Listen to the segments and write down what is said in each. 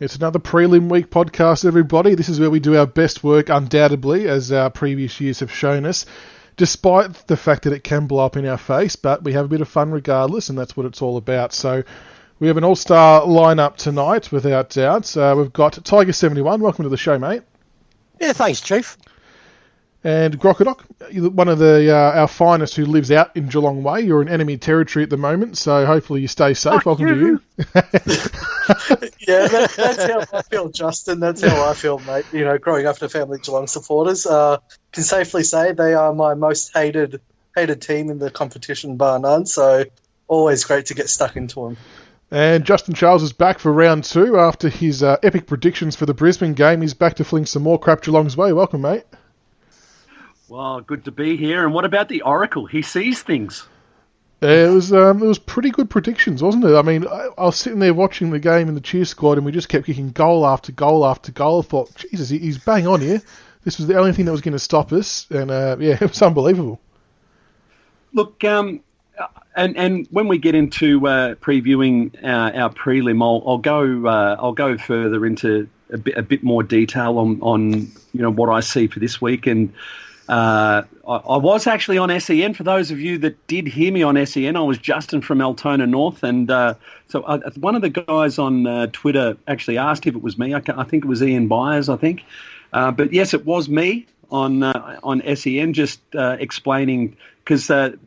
It's another Prelim Week podcast, everybody. This is where we do our best work, undoubtedly, as our previous years have shown us, despite the fact that it can blow up in our face, but we have a bit of fun regardless, and that's what it's all about. So we have an all-star lineup tonight, without doubt. We've got Tiger71. Welcome to the show, mate. Yeah, thanks, Chief. And Grockadoc, one of our finest who lives out in Geelong Way. You're in enemy territory at the moment, so hopefully you stay safe. Welcome to you. Yeah, that's how I feel, Justin. That's how I feel, mate. You know, growing up in a family of Geelong supporters, can safely say they are my most hated team in the competition, bar none. So always great to get stuck into them. And Justin Charles is back for round 2 after his epic predictions for the Brisbane game. He's back to fling some more crap Geelong's way. Welcome, mate. Well, good to be here. And what about the Oracle? He sees things. It was pretty good predictions, wasn't it? I mean, I was sitting there watching the game in the cheer squad, and we just kept kicking goal after goal after goal. I thought, Jesus, he's bang on here. This was the only thing that was going to stop us, and it was unbelievable. Look, and when we get into previewing our prelim, I'll go further into a bit more detail on what I see for this week. And I was actually on SEN. For those of you that did hear me on SEN, I was Justin from Altona North, and so one of the guys on Twitter actually asked if it was me. I think it was Ian Byers, I think, but yes, it was me on SEN, just explaining, because it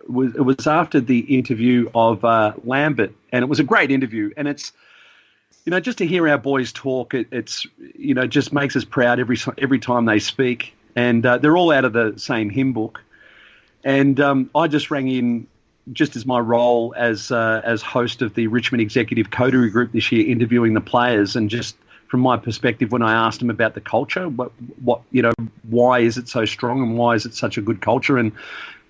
was after the interview of Lambert, and it was a great interview, and it's. Just to hear our boys talk, it's just makes us proud every time they speak, and they're all out of the same hymn book. And I just rang in just as my role as host of the Richmond Executive Coterie Group this year, interviewing the players, and just from my perspective, when I asked them about the culture, what why is it so strong and why is it such a good culture, and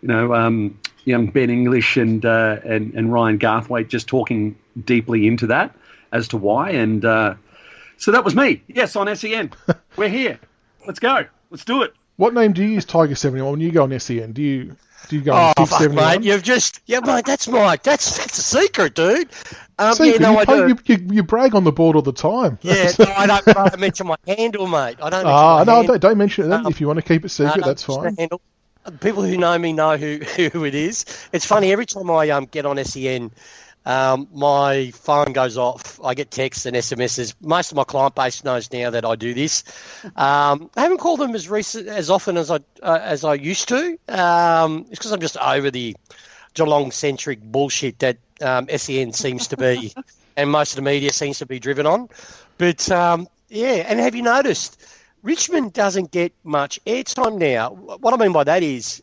young Ben English and Ryan Garthwaite just talking deeply into that as to why, and so that was me. Yes, on SEN. We're here. Let's go. Let's do it. What name do you use, Tiger71, when you go on SEN? Do you go on Tiger71? Fuck, mate, mate, that's a secret, dude. You brag on the board all the time. Yeah, no, I don't mention my handle, mate. I don't. Don't mention it then. If you want to keep it secret, that's fine. People who know me know who it is. It's funny, every time I get on SEN, my phone goes off. I get texts and SMSs. Most of my client base knows now that I do this. I haven't called them as often as I used to. It's because I'm just over the Geelong-centric bullshit that SEN seems to be, and most of the media seems to be driven on. But and have you noticed Richmond doesn't get much airtime now? What I mean by that is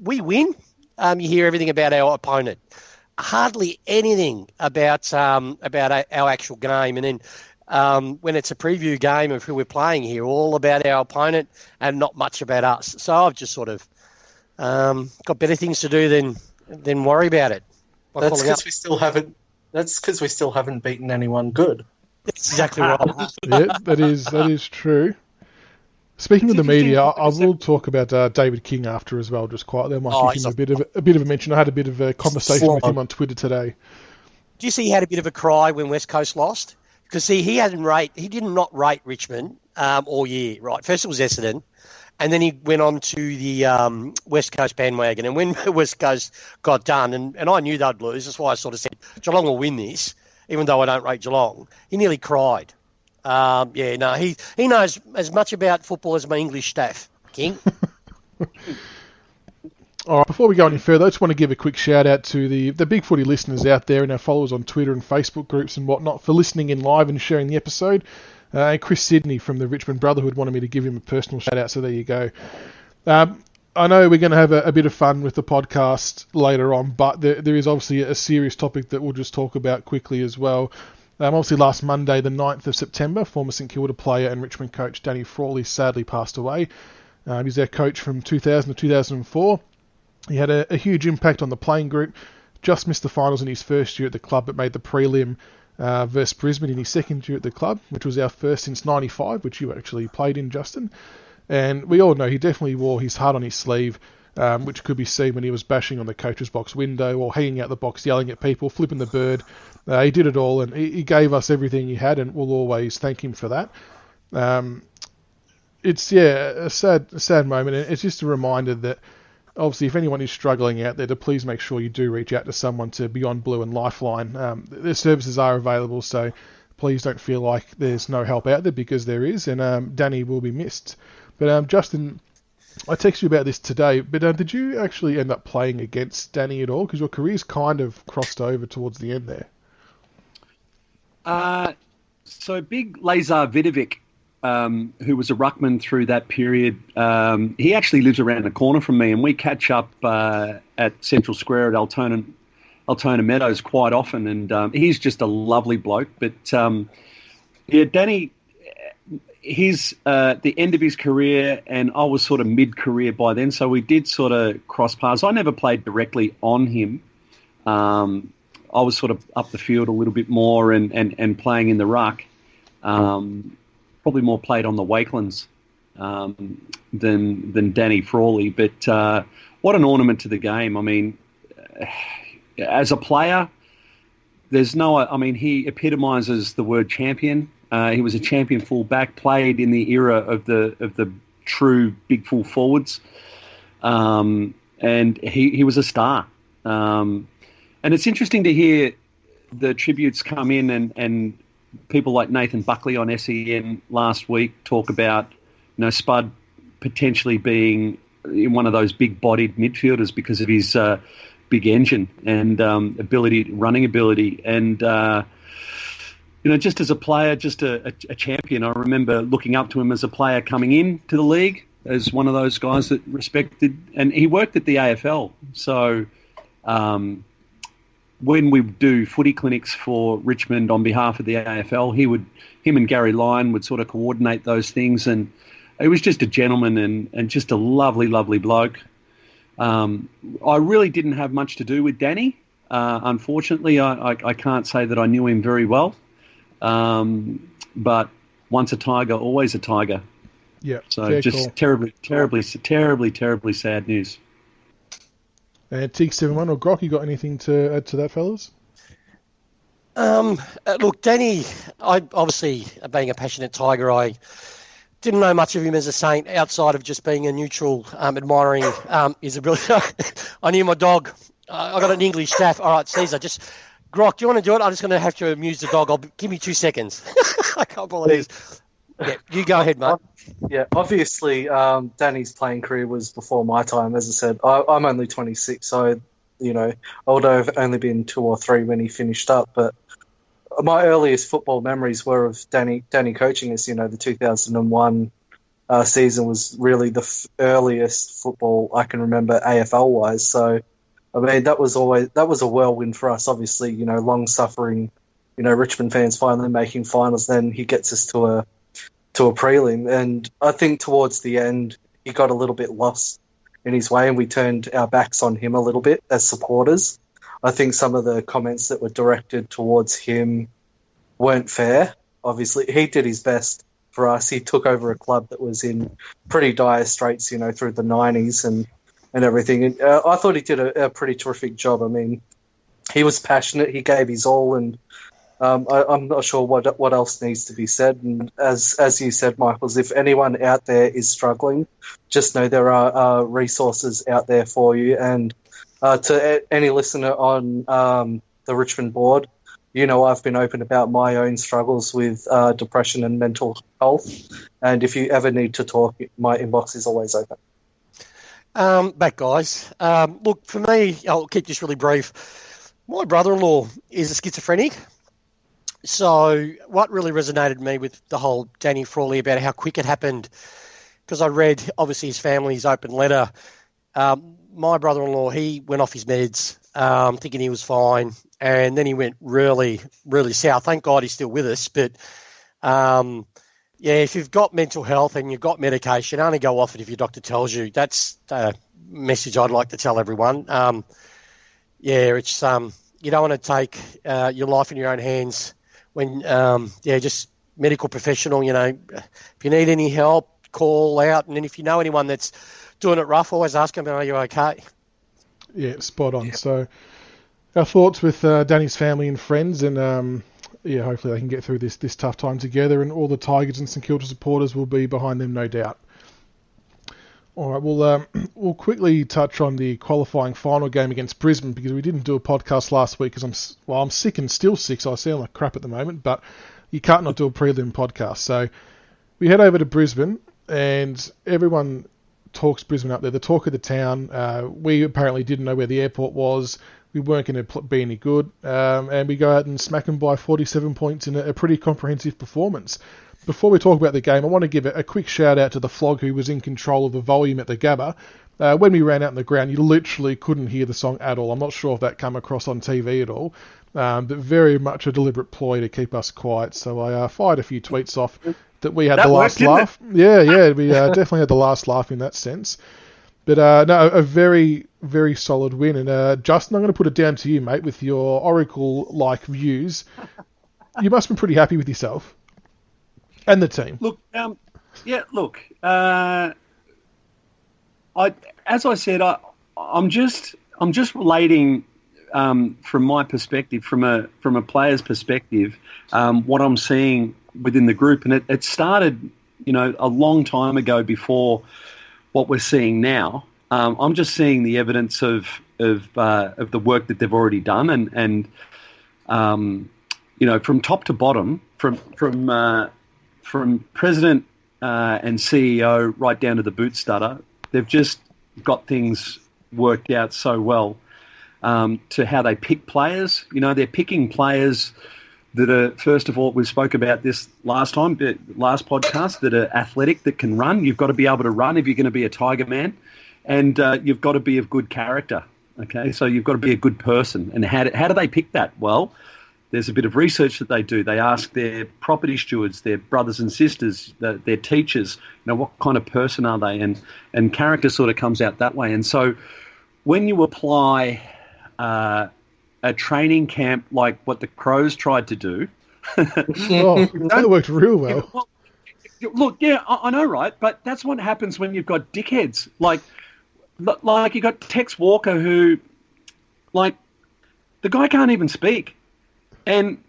we win. You hear everything about our opponent. Hardly anything about our actual game, and then when it's a preview game of who we're playing here, all about our opponent and not much about us. So I've just sort of got better things to do than worry about it. That's because we still haven't. That's because we still haven't beaten anyone good. That's exactly right. Yeah, that is true. Speaking of the media, I will talk about David King after as well, just quietly. I might give him a bit of a mention. I had a bit of a conversation with him on Twitter today. Do you see he had a bit of a cry when West Coast lost? Because he did not rate Richmond all year, right? First it was Essendon, and then he went on to the West Coast bandwagon. And when West Coast got done, and I knew they'd lose, that's why I sort of said Geelong will win this, even though I don't rate Geelong. He nearly cried. He knows as much about football as my English staff, King. All right, before we go any further, I just want to give a quick shout out to the BigFooty listeners out there and our followers on Twitter and Facebook groups and whatnot for listening in live and sharing the episode. And Chris Sidney from the Richmond Brotherhood wanted me to give him a personal shout out, so there you go. I know we're going to have a bit of fun with the podcast later on, but there is obviously a serious topic that we'll just talk about quickly as well. Obviously, last Monday, the 9th of September, former St Kilda player and Richmond coach Danny Frawley sadly passed away. He's our coach from 2000 to 2004. He had a huge impact on the playing group. Just missed the finals in his first year at the club, but made the prelim versus Brisbane in his second year at the club, which was our first since '95, which you actually played in, Justin. And we all know he definitely wore his heart on his sleeve. which could be seen when he was bashing on the coach's box window or hanging out the box yelling at people, flipping the bird. He did it all, and he gave us everything he had, and we'll always thank him for that. It's a sad moment, and it's just a reminder that obviously if anyone is struggling out there, to please make sure you do reach out to someone to Beyond Blue and Lifeline. Their services are available, so please don't feel like there's no help out there, because there is, and Danny will be missed. But Justin, I texted you about this today, but did you actually end up playing against Danny at all? Because your career's kind of crossed over towards the end there. So big Lazar Vidovic, who was a ruckman through that period, he actually lives around the corner from me, and we catch up at Central Square at Altona Meadows quite often, and he's just a lovely bloke. But Danny, he's the end of his career, and I was sort of mid-career by then, so we did sort of cross paths. I never played directly on him. I was sort of up the field a little bit more and playing in the ruck. Probably more played on the Wakelands than Danny Frawley. But what an ornament to the game. I mean, as a player, he epitomises the word champion. He was a champion fullback, played in the era of the true big full forwards, and he was a star. And it's interesting to hear the tributes come in and people like Nathan Buckley on SEN last week talk about, Spud potentially being one of those big-bodied midfielders because of his big engine and running ability. And, just as a player, just a champion, I remember looking up to him as a player coming into the league as one of those guys that respected, and he worked at the AFL. So, when we do footy clinics for Richmond on behalf of the AFL, him and Gary Lyon would sort of coordinate those things, and he was just a gentleman and just a lovely, lovely bloke. I really didn't have much to do with Danny. Unfortunately, I can't say that I knew him very well, but once a Tiger, always a Tiger. Yeah. So just cool. terribly sad news. Teague71 or Grock, you got anything to add to that, fellas? Look, Danny, I obviously, being a passionate Tiger, I didn't know much of him as a saint outside of just being a neutral, admiring his ability. I knew my dog. I got an English staff. All right, Caesar, Grock, do you want to do it? I'm just going to have to amuse the dog. Give me 2 seconds. I can't believe it. Yeah, you go ahead, mate. Yeah, obviously, Danny's playing career was before my time. As I said, I'm only 26, so, although I've only been 2 or 3 when he finished up, but my earliest football memories were of Danny coaching us. The 2001 season was really the earliest football I can remember AFL-wise. So, I mean, that was a whirlwind for us, obviously, long-suffering, Richmond fans finally making finals. Then he gets us to a prelim, and I think towards the end he got a little bit lost in his way, and we turned our backs on him a little bit as supporters. I think some of the comments that were directed towards him weren't fair. Obviously, he did his best for us. He took over a club that was in pretty dire straits, through the 90s and everything. And I thought he did a pretty terrific job. I mean, he was passionate. He gave his all, and I'm not sure what else needs to be said. And as you said, Michaels, if anyone out there is struggling, just know there are resources out there for you. And to any listener on the Richmond board, I've been open about my own struggles with depression and mental health. And if you ever need to talk, my inbox is always open. Back, guys. Look, for me, I'll keep this really brief. My brother-in-law is a schizophrenic. So what really resonated with me with the whole Danny Frawley about how quick it happened, because I read, obviously, his family's open letter. My brother-in-law, he went off his meds thinking he was fine, and then he went really, really south. Thank God he's still with us. But, if you've got mental health and you've got medication, only go off it if your doctor tells you. That's the message I'd like to tell everyone. It's you don't want to take your life in your own hands when, just medical professional, if you need any help, call out. And then if you know anyone that's doing it rough. Always ask him, are you okay? Yeah, spot on. Yeah. So our thoughts with Danny's family and friends, and hopefully they can get through this tough time together, and all the Tigers and St Kilda supporters will be behind them, no doubt. All right, we'll quickly touch on the qualifying final game against Brisbane, because we didn't do a podcast last week because I'm sick and still sick, so I sound like crap at the moment, but you can't not do a prelim podcast. So we head over to Brisbane, and everyone talks Brisbane up there, the talk of the town. We apparently didn't know where the airport was. We weren't going to be any good, and we go out and smack them by 47 points in a pretty comprehensive performance. Before we talk about the game, I want to give a quick shout out to the flog who was in control of the volume at the Gabba. When we ran out on the ground, you literally couldn't hear the song at all. I'm not sure if that came across on TV at all, but very much a deliberate ploy to keep us quiet. So I fired a few tweets off that we had the last laugh. Yeah, we definitely had the last laugh in that sense. But no, a very, very solid win. And Justin, I'm going to put it down to you, mate, with your Oracle-like views. You must be pretty happy with yourself. And the team. Look, as I said, I'm just relating from my perspective, from a player's perspective, what I'm seeing within the group, and it started, a long time ago before what we're seeing now. I'm just seeing the evidence of the work that they've already done, and from top to bottom, from president and CEO right down to the boot stutter, they've just got things worked out so well to how they pick players. They're picking players that are, first of all, we spoke about this last podcast, that are athletic, that can run. You've got to be able to run if you're going to be a Tiger man, and you've got to be of good character. Okay, so you've got to be a good person. And how do they pick that? Well, there's a bit of research that they do. They ask their property stewards, their brothers and sisters, their teachers, what kind of person are they? And character sort of comes out that way. And so when you apply a training camp like what the Crows tried to do... that worked real well. Look, yeah, I know, right? But that's what happens when you've got dickheads. Like you've got Tex Walker who, the guy can't even speak. And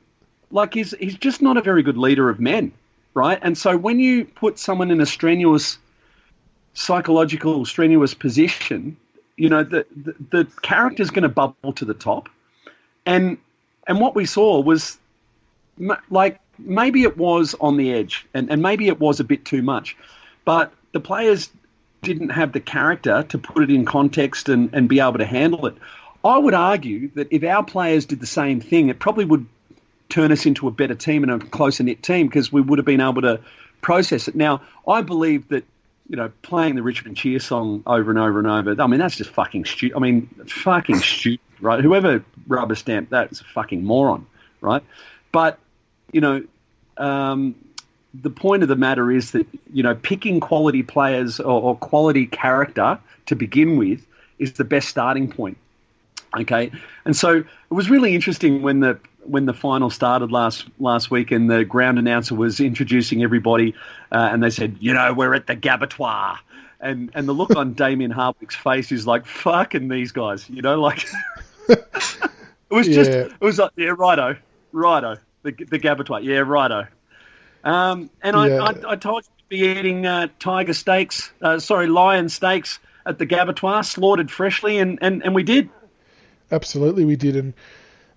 he's just not a very good leader of men, right? And so when you put someone in a psychological strenuous position, the character's going to bubble to the top. And what we saw was maybe it was on the edge, and maybe it was a bit too much, but the players didn't have the character to put it in context and be able to handle it. I would argue that if our players did the same thing, it probably would turn us into a better team and a closer-knit team, because we would have been able to process it. Now, I believe that, playing the Richmond cheer song over and over and over, that's just fucking stupid. Fucking stupid, right? Whoever rubber stamped that is a fucking moron, right? But, the point of the matter is that, picking quality players or quality character to begin with is the best starting point. Okay, and so it was really interesting when the final started last week, and the ground announcer was introducing everybody, and they said, we're at the Gabatoir, and the look on Damien Hardwick's face is like, fucking these guys, it was just, it was like, yeah, righto, the Gabatoir, yeah, righto. I told you to be eating lion steaks at the Gabatoir, slaughtered freshly, and we did. Absolutely, we did. And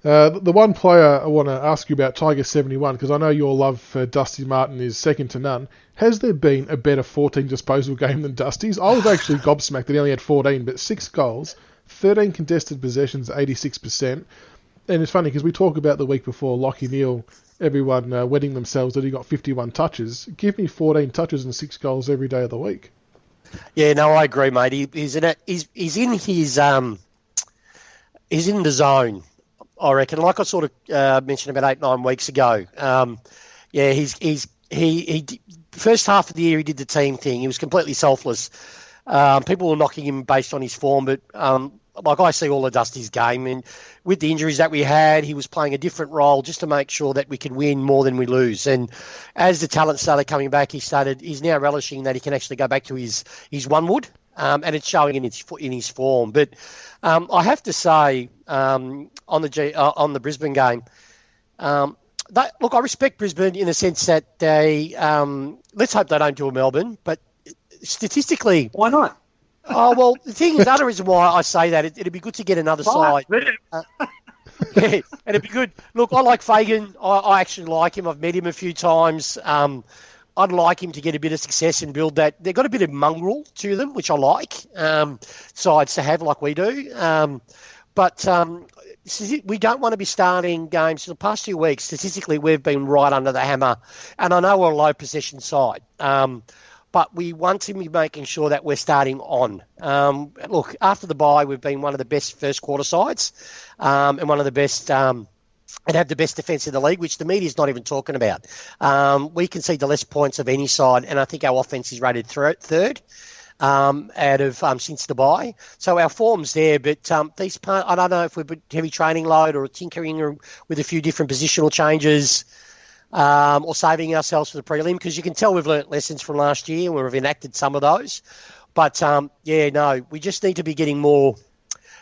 the one player I want to ask you about, Tiger 71, because I know your love for Dusty Martin is second to none. Has there been a better 14 disposal game than Dusty's? I was actually gobsmacked that he only had 14, but 6 goals, 13 contested possessions, 86%. And it's funny because we talk about the week before, Lachie Neale, everyone wetting themselves that he got 51 touches. Give me 14 touches and 6 goals every day of the week. Yeah, no, I agree, mate. He's in the zone, I reckon. Like I sort of mentioned about 8-9 weeks ago. He first half of the year he did the team thing. He was completely selfless. People were knocking him based on his form, but I see all of Dusty's game, and with the injuries that we had, he was playing a different role just to make sure that we could win more than we lose. And as the talent started coming back, he's now relishing that he can actually go back to his one wood. and it's showing in his form. But I have to say, on the Brisbane game, look, I respect Brisbane in the sense that they let's hope they don't do a Melbourne, but statistically, why not? Oh, well, the thing is, the other reason why I say that, it'd be good to get another side. Yeah, and it'd be good. Look, I like Fagan. I actually like him. I've met him a few times. I'd like him to get a bit of success and build that. They've got a bit of mongrel to them, which I like, sides to have like we do. But we don't want to be starting games. For the past 2 weeks, statistically, we've been right under the hammer. And I know we're a low possession side. But we want to be making sure that we're starting on. Look, after the bye, we've been one of the best first quarter sides and one of the best and have the best defence in the league, which the media's not even talking about. We concede the less points of any side, and I think our offence is rated third out of since the bye. So our form's there, but I don't know if we've been heavy training load or tinkering with a few different positional changes. Or saving ourselves for the prelim, because you can tell we've learnt lessons from last year and we've enacted some of those. But, we just need to be getting more,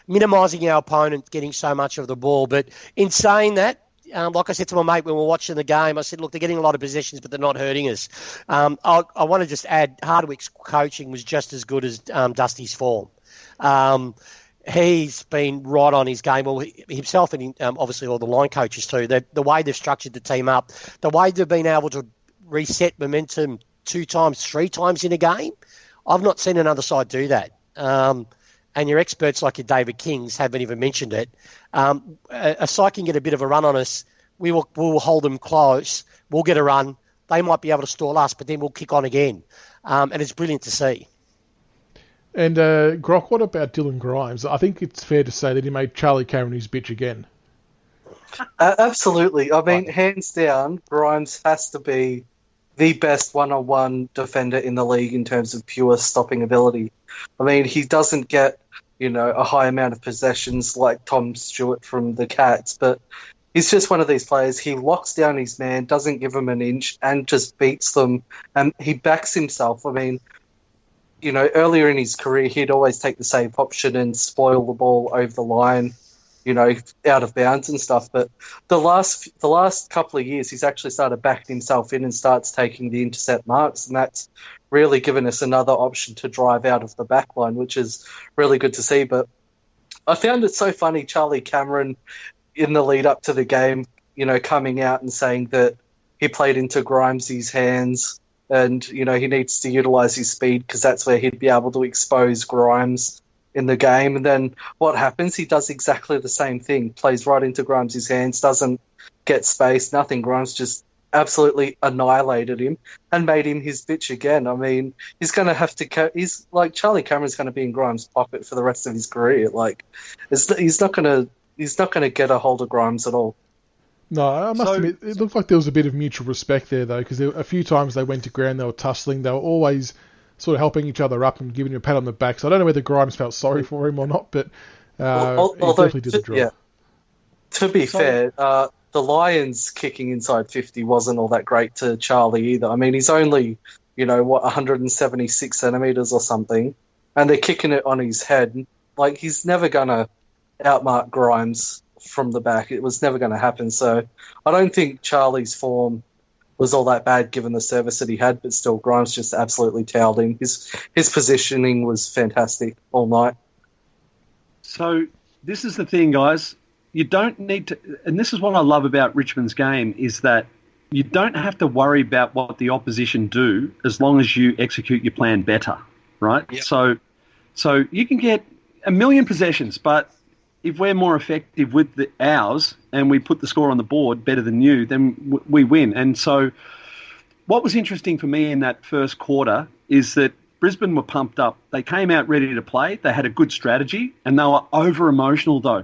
minimising our opponent getting so much of the ball. But in saying that, like I said to my mate when we were watching the game, I said, look, they're getting a lot of possessions, but they're not hurting us. I want to just add, Hardwick's coaching was just as good as Dusty's form. He's been right on his game. Well, himself and obviously all the line coaches too. The way they've structured the team up, the way they've been able to reset momentum 2 times, 3 times in a game, I've not seen another side do that. And your experts like your David Kings haven't even mentioned it. A side can get a bit of a run on us. We'll hold them close. We'll get a run. They might be able to stall us, but then we'll kick on again. And it's brilliant to see. And Grock, what about Dylan Grimes? I think it's fair to say that he made Charlie Cameron his bitch again. Absolutely. I mean, hands down, Grimes has to be the best one-on-one defender in the league in terms of pure stopping ability. I mean, he doesn't get, a high amount of possessions like Tom Stewart from the Cats, but he's just one of these players. He locks down his man, doesn't give him an inch, and just beats them. And he backs himself. I mean, earlier in his career, he'd always take the safe option and spoil the ball over the line, out of bounds and stuff. But the last couple of years, he's actually started backing himself in and starts taking the intercept marks, and that's really given us another option to drive out of the back line, which is really good to see. But I found it so funny, Charlie Cameron, in the lead up to the game, coming out and saying that he played into Grimes' hands, and, he needs to utilise his speed because that's where he'd be able to expose Grimes in the game. And then what happens? He does exactly the same thing, plays right into Grimes' hands, doesn't get space, nothing. Grimes just absolutely annihilated him and made him his bitch again. I mean, he's going to have to... He's like, Charlie Cameron's going to be in Grimes' pocket for the rest of his career. Like, he's not going to get a hold of Grimes at all. No, I must admit, it looked like there was a bit of mutual respect there, though, because a few times they went to ground, they were tussling, they were always sort of helping each other up and giving him a pat on the back. So I don't know whether Grimes felt sorry for him or not, but he definitely did the job. Yeah. To be fair, the Lions kicking inside 50 wasn't all that great to Charlie either. I mean, he's only, 176 centimetres or something, and they're kicking it on his head. Like, he's never going to outmark Grimes from the back. It was never going to happen. So I don't think Charlie's form was all that bad given the service that he had, but still Grimes just absolutely towed him. His positioning was fantastic all night. So this is the thing, guys. You don't need to, and this is what I love about Richmond's game, is that you don't have to worry about what the opposition do as long as you execute your plan better, right? Yep. So you can get a million possessions, but if we're more effective with ours and we put the score on the board better than you, then we win. And so what was interesting for me in that first quarter is that Brisbane were pumped up. They came out ready to play. They had a good strategy, and they were over-emotional, though.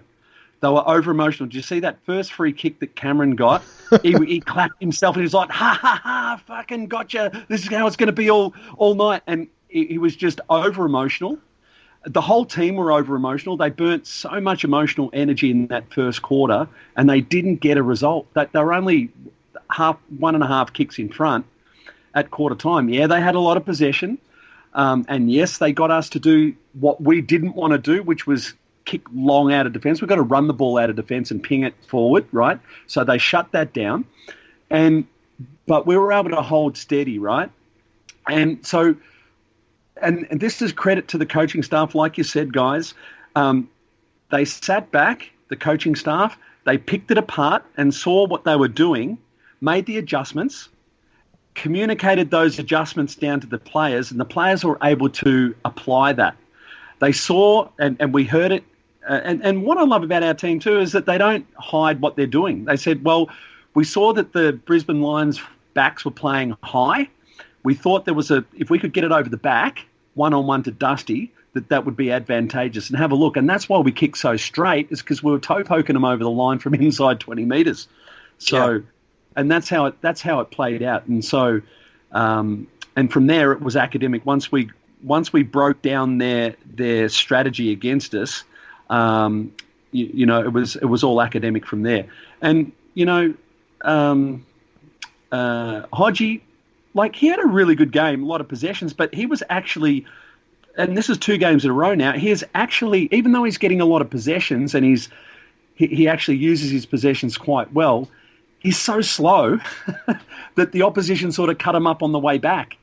They were over-emotional. Did you see that first free kick that Cameron got? He clapped himself, and he was like, ha, ha, ha, fucking gotcha. This is how it's going to be all night. And he was just over-emotional. The whole team were over-emotional. They burnt so much emotional energy in that first quarter, and they didn't get a result. They were only 1.5 kicks in front at quarter time. Yeah, they had a lot of possession, And yes, they got us to do what we didn't want to do, which was kick long out of defence. We've got to run the ball out of defence and ping it forward, right? So they shut that down. But we were able to hold steady, right? And so, and this is credit to the coaching staff, like you said, guys. They sat back, the coaching staff, they picked it apart and saw what they were doing, made the adjustments, communicated those adjustments down to the players, and the players were able to apply that. They saw, and we heard it, and what I love about our team too is that they don't hide what they're doing. They said, well, we saw that the Brisbane Lions backs were playing high. We thought if we could get it over the back, one-on-one to Dusty, that would be advantageous, and have a look. And that's why we kicked so straight, is because we were toe poking them over the line from inside 20 metres. So, yeah. And that's how it played out. And so, and from there it was academic. Once we broke down their strategy against us, you know, it was all academic from there. And you know, Hodgie, like, he had a really good game, a lot of possessions, but he was actually, and this is 2 games in a row now, he is actually, even though he's getting a lot of possessions and he actually uses his possessions quite well, he's so slow that the opposition sort of cut him up on the way back.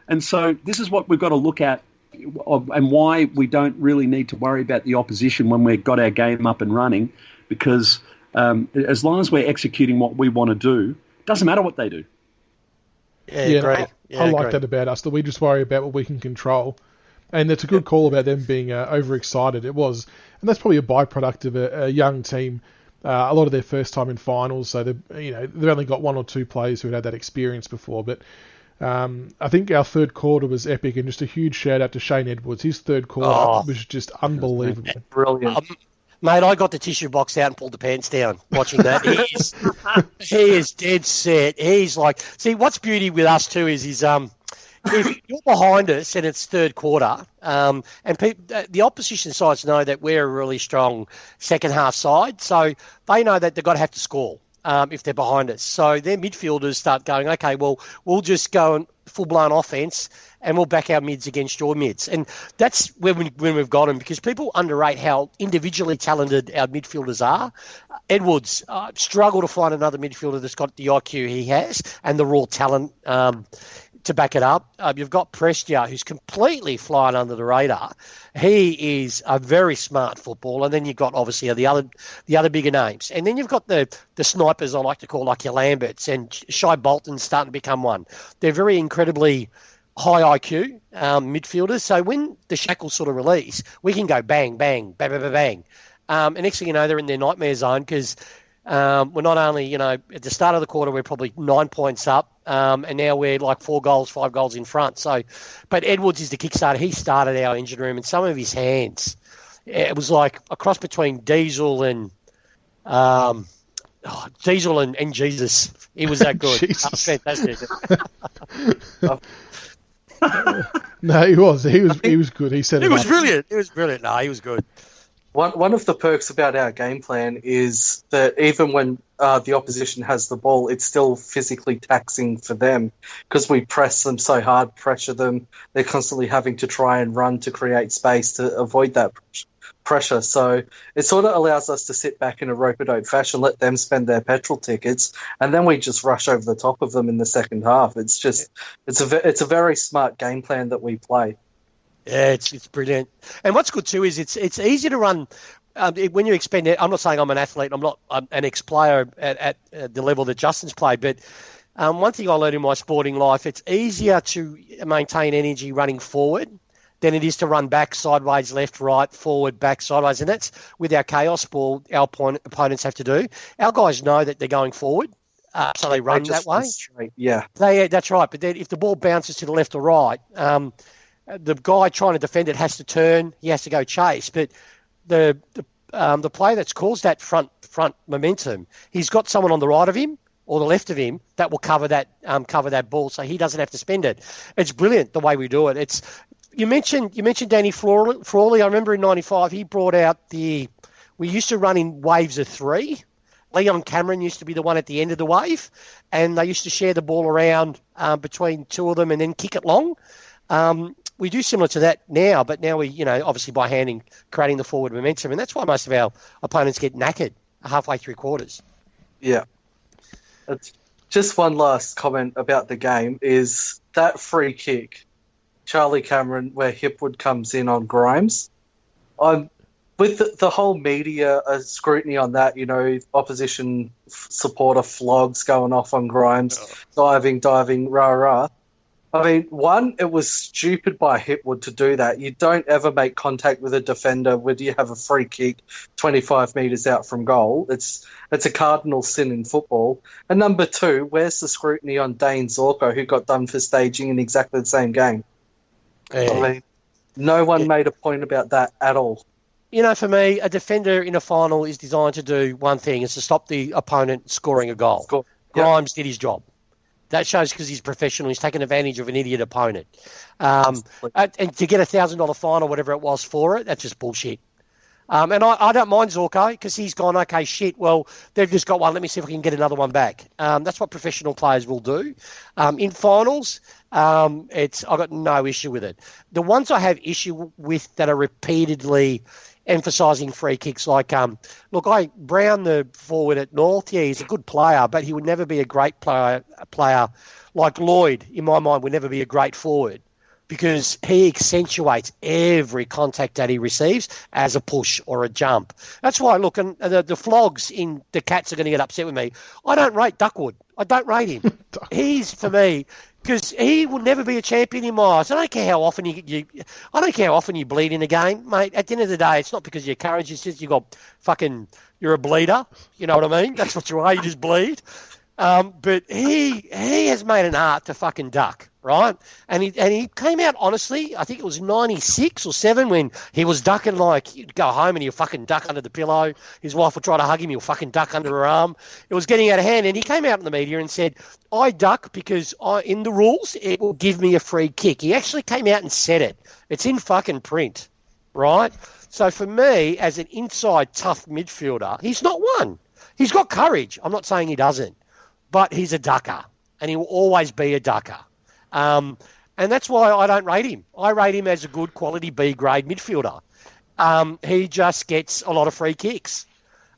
And so this is what we've got to look at, and why we don't really need to worry about the opposition when we've got our game up and running, because as long as we're executing what we want to do, it doesn't matter what they do. Yeah, great. I like that about us, that we just worry about what we can control. And it's a good call about them being overexcited. It was. And that's probably a byproduct of a young team, a lot of their first time in finals. So they've only got 1 or 2 players who had that experience before. But I think our third quarter was epic, and just a huge shout out to Shane Edwards. His third quarter was just unbelievable. Brilliant. Mate, I got the tissue box out and pulled the pants down watching that. He is dead set. He's like, see, what's beauty with us too is if you're behind us and it's third quarter, and the opposition sides know that we're a really strong second half side, so they know that they've got to have to score if they're behind us. So their midfielders start going, okay, well, we'll just go and full-blown offense, and we'll back our mids against your mids. And that's when we've got them, because people underrate how individually talented our midfielders are. Edwards struggle to find another midfielder that's got the IQ he has and the raw talent to back it up. You've got Prestia, who's completely flying under the radar. He is a very smart footballer. And then you've got, obviously, the other bigger names. And then you've got the snipers, I like to call, like your Lamberts, and Shai Bolton's starting to become one. They're very incredibly high IQ midfielders. So when the shackles sort of release, we can go bang, bang, bang, bang, bang. And next thing you know, they're in their nightmare zone, because we're not only, at the start of the quarter, we're probably 9 points up, and now we're like 5 goals in front. So, but Edwards is the kickstarter. He started our engine room, and some of his hands, it was like a cross between Diesel and Jesus. He was that good. Fantastic. No, he was. He was good. He said it was brilliant. It was brilliant. No, he was good. One of the perks about our game plan is that even when the opposition has the ball, it's still physically taxing for them, because we press them so hard, pressure them. They're constantly having to try and run to create space to avoid that pressure. So it sort of allows us to sit back in a rope-a-dope fashion, let them spend their petrol tickets, and then we just rush over the top of them in the second half. It's a very smart game plan that we play. Yeah, it's brilliant. And what's good too is it's easy to run when you expend it. I'm not saying I'm an athlete. I'm not an ex-player at the level that Justin's played. But one thing I learned in my sporting life, it's easier to maintain energy running forward than it is to run back, sideways, left, right, forward, back, sideways. And that's with our chaos ball our opponents have to do. Our guys know that they're going forward, so they run that way. Straight. Yeah. That's right. But then if the ball bounces to the left or right, the guy trying to defend it has to turn. He has to go chase. But the player that's caused that front momentum, he's got someone on the right of him or the left of him that will cover that ball, so he doesn't have to spend it. It's brilliant the way we do it. You mentioned Danny Frawley. I remember in '95 he brought out we used to run in waves of 3. Leon Cameron used to be the one at the end of the wave, and they used to share the ball around between 2 of them and then kick it long. we do similar to that now, but now we, obviously by handing, creating the forward momentum, and that's why most of our opponents get knackered halfway through quarters. Yeah. Just one last comment about the game is that free kick, Charlie Cameron, where Hipwood comes in on Grimes. With the whole media scrutiny on that, opposition supporter flogs going off on Grimes, diving, rah. I mean, one, it was stupid by Hipwood to do that. You don't ever make contact with a defender when you have a free kick 25 metres out from goal. It's a cardinal sin in football. And number two, where's the scrutiny on Dane Zorko, who got done for staging in exactly the same game? Yeah. I mean, no one made a point about that at all. For me, a defender in a final is designed to do one thing, is to stop the opponent scoring a goal. Grimes did his job. That shows because he's professional. He's taken advantage of an idiot opponent. And to get $1,000 fine or whatever it was for it, that's just bullshit. And I don't mind Zorko because he's gone, okay, shit, well, they've just got one. Let me see if I can get another one back. That's what professional players will do. In finals, I've got no issue with it. The ones I have issue with that are repeatedly emphasising free kicks, like, Brown, the forward at North, yeah, he's a good player, but he would never be a great player like Lloyd, in my mind, would never be a great forward because he accentuates every contact that he receives as a push or a jump. That's why, look, and the flogs in the Cats are going to get upset with me. I don't rate Duckwood. I don't rate him. He's, for me, because he will never be a champion in my eyes. I don't care how often you bleed in a game, mate. At the end of the day, it's not because of your courage. It's just you're a bleeder. You know what I mean? That's what you are. You just bleed. But he has made an art to fucking duck, right? And he came out, honestly, I think it was 96 or 7 when he was ducking, like, you'd go home and he'll fucking duck under the pillow. His wife would try to hug him. He'll fucking duck under her arm. It was getting out of hand. And he came out in the media and said, I duck because in the rules, it will give me a free kick. He actually came out and said it. It's in fucking print, right? So for me, as an inside tough midfielder, he's not one. He's got courage. I'm not saying he doesn't. But he's a ducker, and he will always be a ducker. And that's why I don't rate him. I rate him as a good quality B-grade midfielder. He just gets a lot of free kicks.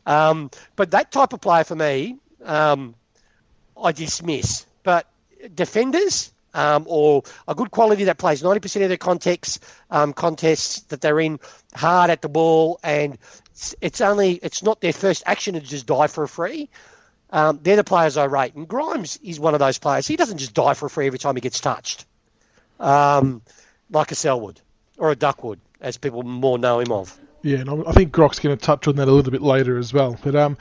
But that type of player for me, I dismiss. But defenders or a good quality that plays 90% of their contests that they're in hard at the ball, and it's not their first action to just die for a free. They're the players I rate. And Grimes is one of those players. He doesn't just die for a free every time he gets touched, like a Selwood or a Duckwood, as people more know him of. Yeah, and I think Groc's going to touch on that a little bit later as well. But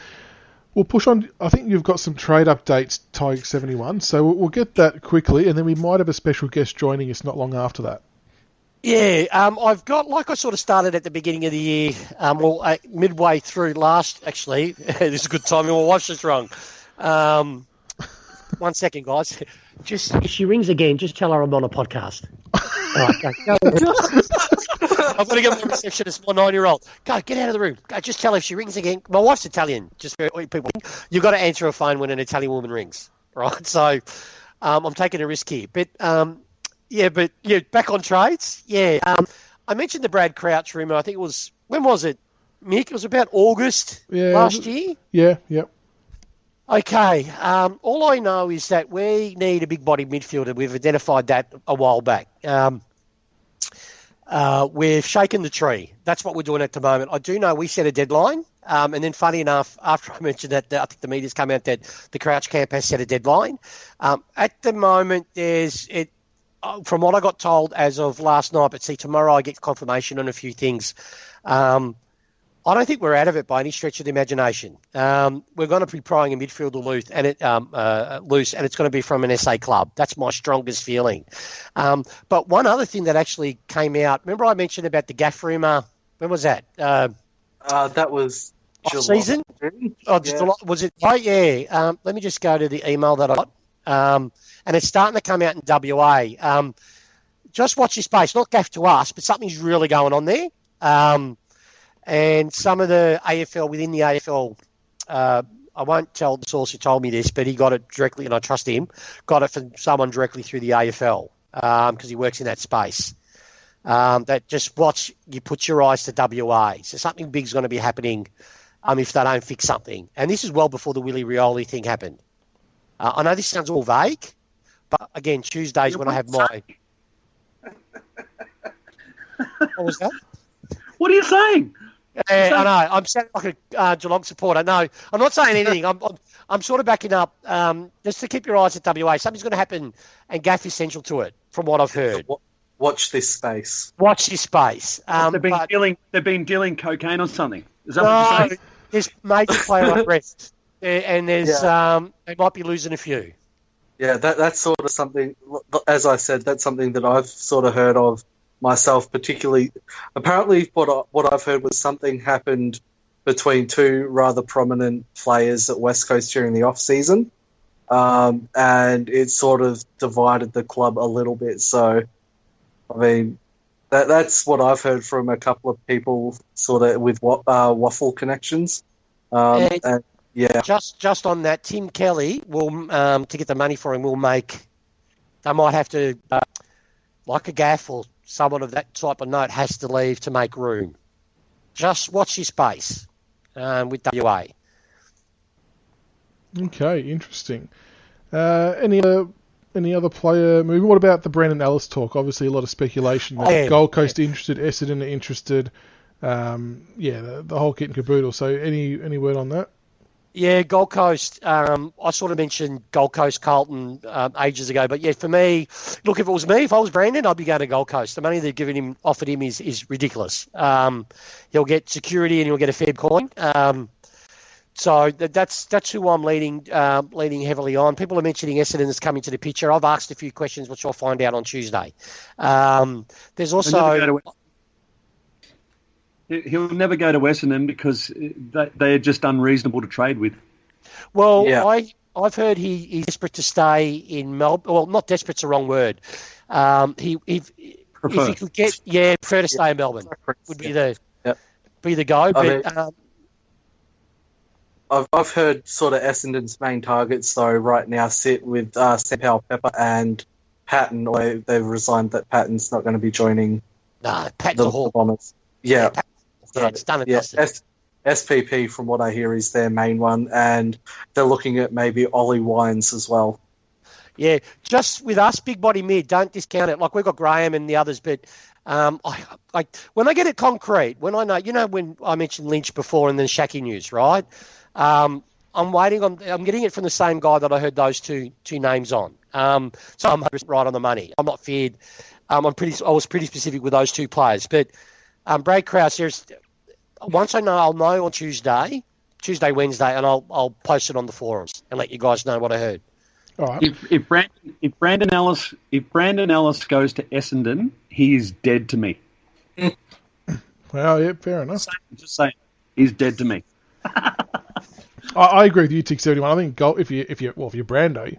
we'll push on. I think you've got some trade updates, Tiger 71, so we'll get that quickly, and then we might have a special guest joining us not long after that. Yeah, I've got, like I sort of started at the beginning of the year, midway through actually, this is a good timing, my wife's just wrong. 1 second, guys. Just, if she rings again, just tell her I'm on a podcast. All right, go. I've got to get my receptionist, my 9-year-old. Go, get out of the room. Go, just tell her if she rings again. My wife's Italian, just for people. You've got to answer a phone when an Italian woman rings, right? So I'm taking a risk here. But... back on trades. Yeah, I mentioned the Brad Crouch rumour. I think it was, when was it, Mick? It was about August last year? Yeah, yep. Okay, all I know is that we need a big-bodied midfielder. We've identified that a while back. We've shaken the tree. That's what we're doing at the moment. I do know we set a deadline, and then funny enough, after I mentioned that, I think the media's come out that the Crouch camp has set a deadline. At the moment, from what I got told as of last night, but see, tomorrow I get confirmation on a few things. I don't think we're out of it by any stretch of the imagination. We're going to be prying a midfielder loose, and it's going to be from an SA club. That's my strongest feeling. But one other thing that actually came out, remember I mentioned about the Gaff rumour? When was that? That was July. Season? July, was it? Oh, yeah. Let me just go to the email that I got. And it's starting to come out in WA. Just watch your space. Not gaff to us, but something's really going on there. And some of the AFL, within the AFL, I won't tell the source who told me this, but he got it directly, and I trust him, got it from someone directly through the AFL because he works in that space. that just watch, you put your eyes to WA. So something big's going to be happening if they don't fix something. And this is well before the Willie Rioli thing happened. I know this sounds all vague, but again, Tuesdays when I have my... What was that? What are you saying? I know. I'm sounding like a Geelong supporter. No, I'm not saying anything. I'm sort of backing up just to keep your eyes at WA. Something's going to happen, and Gaff is central to it, from what I've heard. Watch this space. Watch this space. They've been dealing cocaine or something. Is that what you're saying? There's major player unrest, and there's they might be losing a few. Yeah, that's sort of something. As I said, that's something that I've sort of heard of myself, particularly. Apparently, what I've heard was something happened between two rather prominent players at West Coast during the off season, and it sort of divided the club a little bit. So, I mean, that's what I've heard from a couple of people, sort of with waffle connections. And yeah, just on that, Tim Kelly will to get the money for him. Will make. They might have to, like a Gaff or someone of that type of note has to leave to make room. Just watch your space with WA. Okay, interesting. Any other player moving? What about the Brandon Ellis talk? Obviously, a lot of speculation. Gold Coast interested, Essendon interested. The whole kit and caboodle. So, any word on that? Yeah, Gold Coast. I sort of mentioned Gold Coast, Carlton ages ago, but yeah, for me, look, if it was me, if I was Brandon, I'd be going to Gold Coast. The money they've offered him is ridiculous. He'll get security and he'll get a fair coin. So that's who I'm leaning heavily on. People are mentioning Essendon is coming to the picture. I've asked a few questions, which I'll find out on Tuesday. There's also. He'll never go to Essendon because they are just unreasonable to trade with. Well, yeah. I've heard he's desperate to stay in Melbourne. Well, not desperate's the wrong word. If he could prefer to stay in Melbourne would be the go. But I've heard sort of Essendon's main targets though right now sit with Sam Powell-Pepper and Patton, or they've resigned that Patton's not going to be joining. No, Patton's the Bombers. Yeah. It's done and dusted. SPP, from what I hear, is their main one, and they're looking at maybe Ollie Wines as well. Yeah, just with us, big body mid, don't discount it. Like, we've got Graham and the others, but when I get it concrete, when I know, when I mentioned Lynch before and then Shacky news, right? I'm getting it from the same guy that I heard those two names on. So I'm right on the money. I'm not feared. I was pretty specific with those two players, but Brad Krause, once I'll know on Tuesday, Wednesday, and I'll post it on the forums and let you guys know what I heard. All right. If Brandon Ellis goes to Essendon, he is dead to me. Well, yeah, fair enough. Just saying, he's dead to me. I agree with you, Tick71. I think if you're Brando,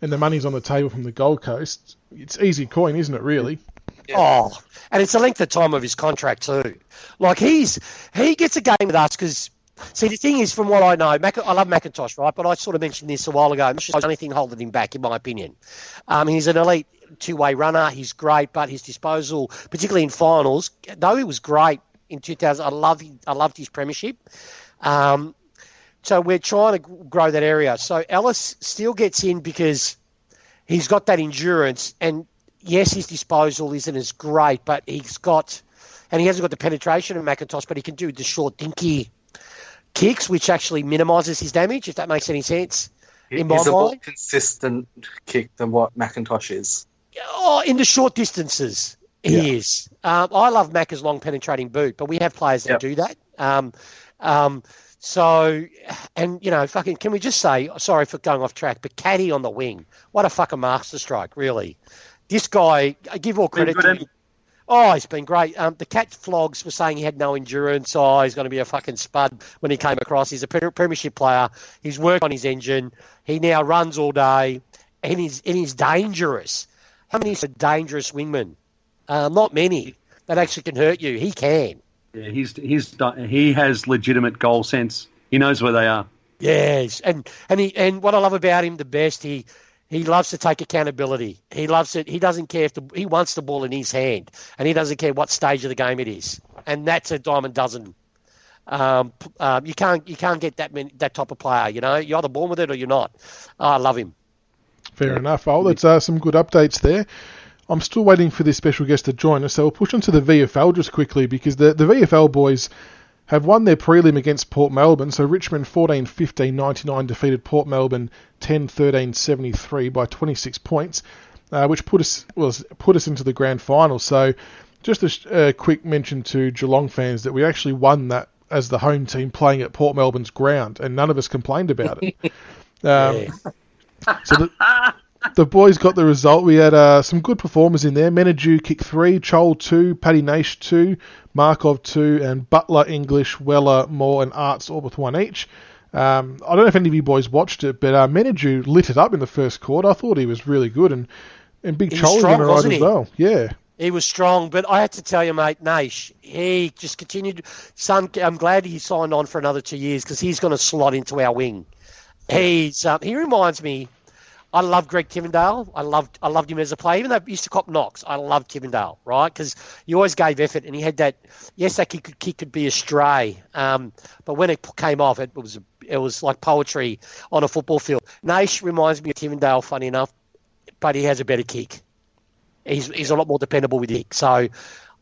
and the money's on the table from the Gold Coast, it's easy coin, isn't it? Really. Yeah. Oh, and it's the length of time of his contract too. Like, he gets a game with us because, see, the thing is, from what I know, I love McIntosh, right? But I sort of mentioned this a while ago. It's the only thing holding him back, in my opinion. He's an elite two-way runner. He's great, but his disposal, particularly in finals, though he was great in 2000, I loved his premiership. So we're trying to grow that area. So Ellis still gets in because he's got that endurance, and yes, his disposal isn't as great, but he hasn't got the penetration of McIntosh, but he can do the short, dinky kicks, which actually minimises his damage, if that makes any sense. He's a more consistent kick than what McIntosh is. Oh, in the short distances, he is. I love Macca's long penetrating boot, but we have players that do that. So, and, can we just say, sorry for going off track, but Caddy on the wing, what a fucking masterstroke, really. This guy, I give all credit to him. Oh, he's been great. The Cat Flogs were saying he had no endurance. Oh, he's going to be a fucking spud when he came across. He's a premiership player. He's worked on his engine. He now runs all day, and he's dangerous. How many is a dangerous wingman? Not many that actually can hurt you. He can. Yeah, he has legitimate goal sense. He knows where they are. Yes, and what I love about him the best, He loves to take accountability. He loves it. He doesn't care if he wants the ball in his hand, and he doesn't care what stage of the game it is. And that's a dime a dozen. You can't get that type of player. You know, you're either born with it or you're not. I love him. Fair enough. Oh, that's some good updates there. I'm still waiting for this special guest to join us, so we'll push on to the VFL just quickly because the VFL boys have won their prelim against Port Melbourne. So Richmond 14-15-99 defeated Port Melbourne 10-13-73 by 26 points, which put us into the grand final. So just a quick mention to Geelong fans that we actually won that as the home team playing at Port Melbourne's ground, and none of us complained about it. So the boys got the result. We had some good performers in there. Menadue kicked 3, Chol 2, Paddy Naish 2, Markov 2, and Butler, English, Weller, Moore, and Arts all with 1 each. I don't know if any of you boys watched it, but Menadue lit it up in the first quarter. I thought he was really good, and Big Chol was going to ride as well. Yeah. He was strong, but I had to tell you, mate, Naish, he just continued. Son, I'm glad he signed on for another 2 years because he's going to slot into our wing. He reminds me. I love Greg Tivendale. I loved him as a player, even though he used to cop knocks. I loved Tivendale, right? Because he always gave effort, and he had that. Yes, that kick could be astray, but when it came off, it was like poetry on a football field. Naish reminds me of Tivendale, funny enough, but he has a better kick. He's a lot more dependable with the kick. So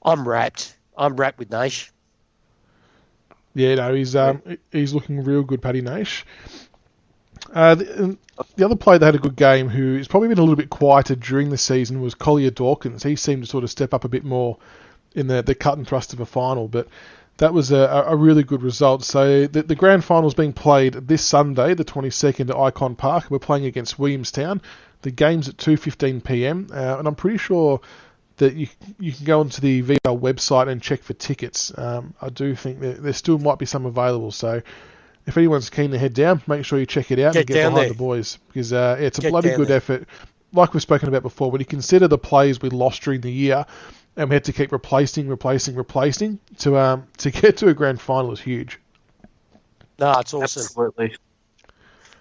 I'm wrapped. I'm wrapped with Naish. Yeah, no, he's looking real good, Paddy Naish. The other player that had a good game, who has probably been a little bit quieter during the season, was Collier Dawkins. He seemed to sort of step up a bit more in the cut and thrust of a final, but that was a really good result. So the grand final is being played this Sunday, the 22nd, at Icon Park. We're playing against Williamstown. The game's at 2:15 p.m, and I'm pretty sure that you can go onto the VL website and check for tickets. I do think that there still might be some available, so if anyone's keen to head down, make sure you check it out and get behind the boys, because it's a bloody good effort. Like we've spoken about before, when you consider the players we lost during the year, and we had to keep replacing to get to a grand final is huge. No, it's awesome. Absolutely.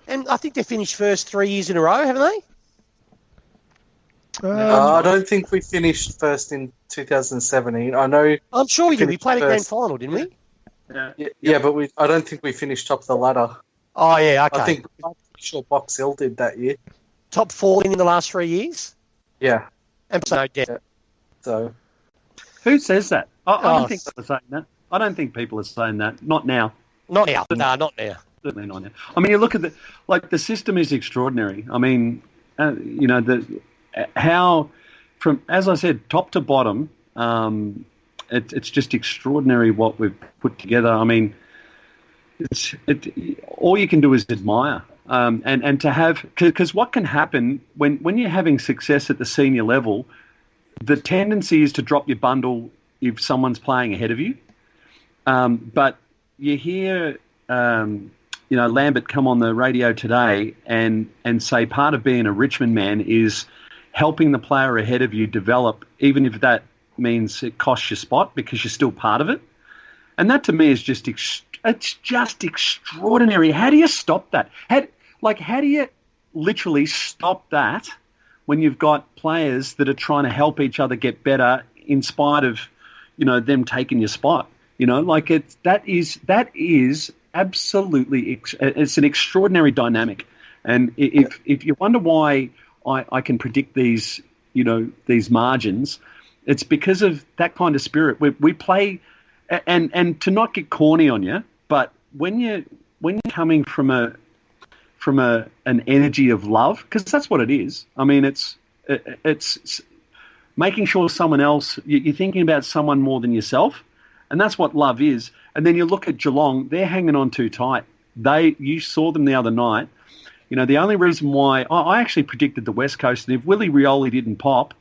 And I think they finished first 3 years in a row, haven't they? I don't think we finished first in 2017. I know. I'm sure we did. We played a grand final, didn't we? Yeah, but I don't think we finished top of the ladder. Oh, yeah, okay. I'm pretty sure Box Hill did that year. Top 14 in the last 3 years? Yeah. And so, yeah. So. Who says that? I don't think people are saying that. I don't think people are saying that. Not now. Not now. No, not now. Certainly not now. I mean, you look at the system is extraordinary. I mean, how from, as I said, top to bottom, it's just extraordinary what we've put together. I mean, all you can do is admire, and to have, because what can happen when you're having success at the senior level, the tendency is to drop your bundle if someone's playing ahead of you. But you hear, Lambert come on the radio today and say part of being a Richmond man is helping the player ahead of you develop, even if that means it costs your spot because you're still part of it. And that to me is just extraordinary. How do you stop that? How do you literally stop that when you've got players that are trying to help each other get better in spite of, them taking your spot? That is absolutely, it's an extraordinary dynamic. And if you wonder why I can predict these margins, it's because of that kind of spirit. We play, and to not get corny on you, but when you're coming from an energy of love, because that's what it is. I mean, it's making sure someone else, you're thinking about someone more than yourself, and that's what love is. And then you look at Geelong; they're hanging on too tight. You saw them the other night. The only reason why I actually predicted the West Coast, and if Willie Rioli didn't pop,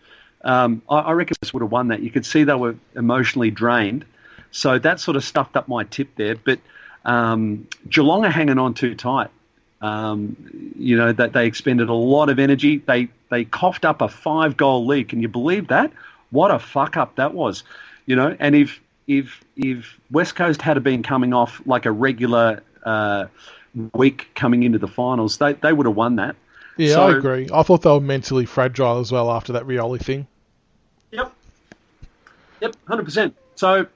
I reckon this would have won that. You could see they were emotionally drained. So that sort of stuffed up my tip there. But Geelong are hanging on too tight. That they expended a lot of energy. They coughed up a 5-goal lead. Can you believe that? What a fuck up that was. And if West Coast had been coming off like a regular week coming into the finals, they would have won that. Yeah, So, I agree. I thought they were mentally fragile as well after that Rioli thing. Yep, 100%. So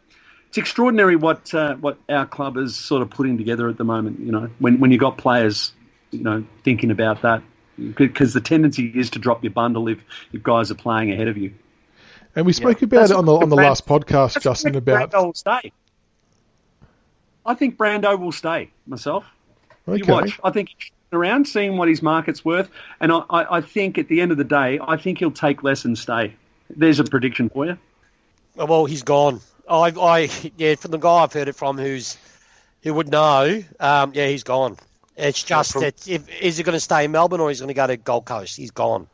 it's extraordinary what our club is sort of putting together at the moment. You know, when you got players, you know, thinking about that, because the tendency is to drop your bundle if guys are playing ahead of you. And we spoke about it on the last podcast, Justin, about... Brando will stay. I think Brando will stay, myself. Okay. You watch. I think he's around, seeing what his market's worth, and I think at the end of the day, I think he'll take less and stay. There's a prediction for you. Well, he's gone. From the guy I've heard it from who would know, he's gone. It's just that is he going to stay in Melbourne or is he going to go to Gold Coast? He's gone.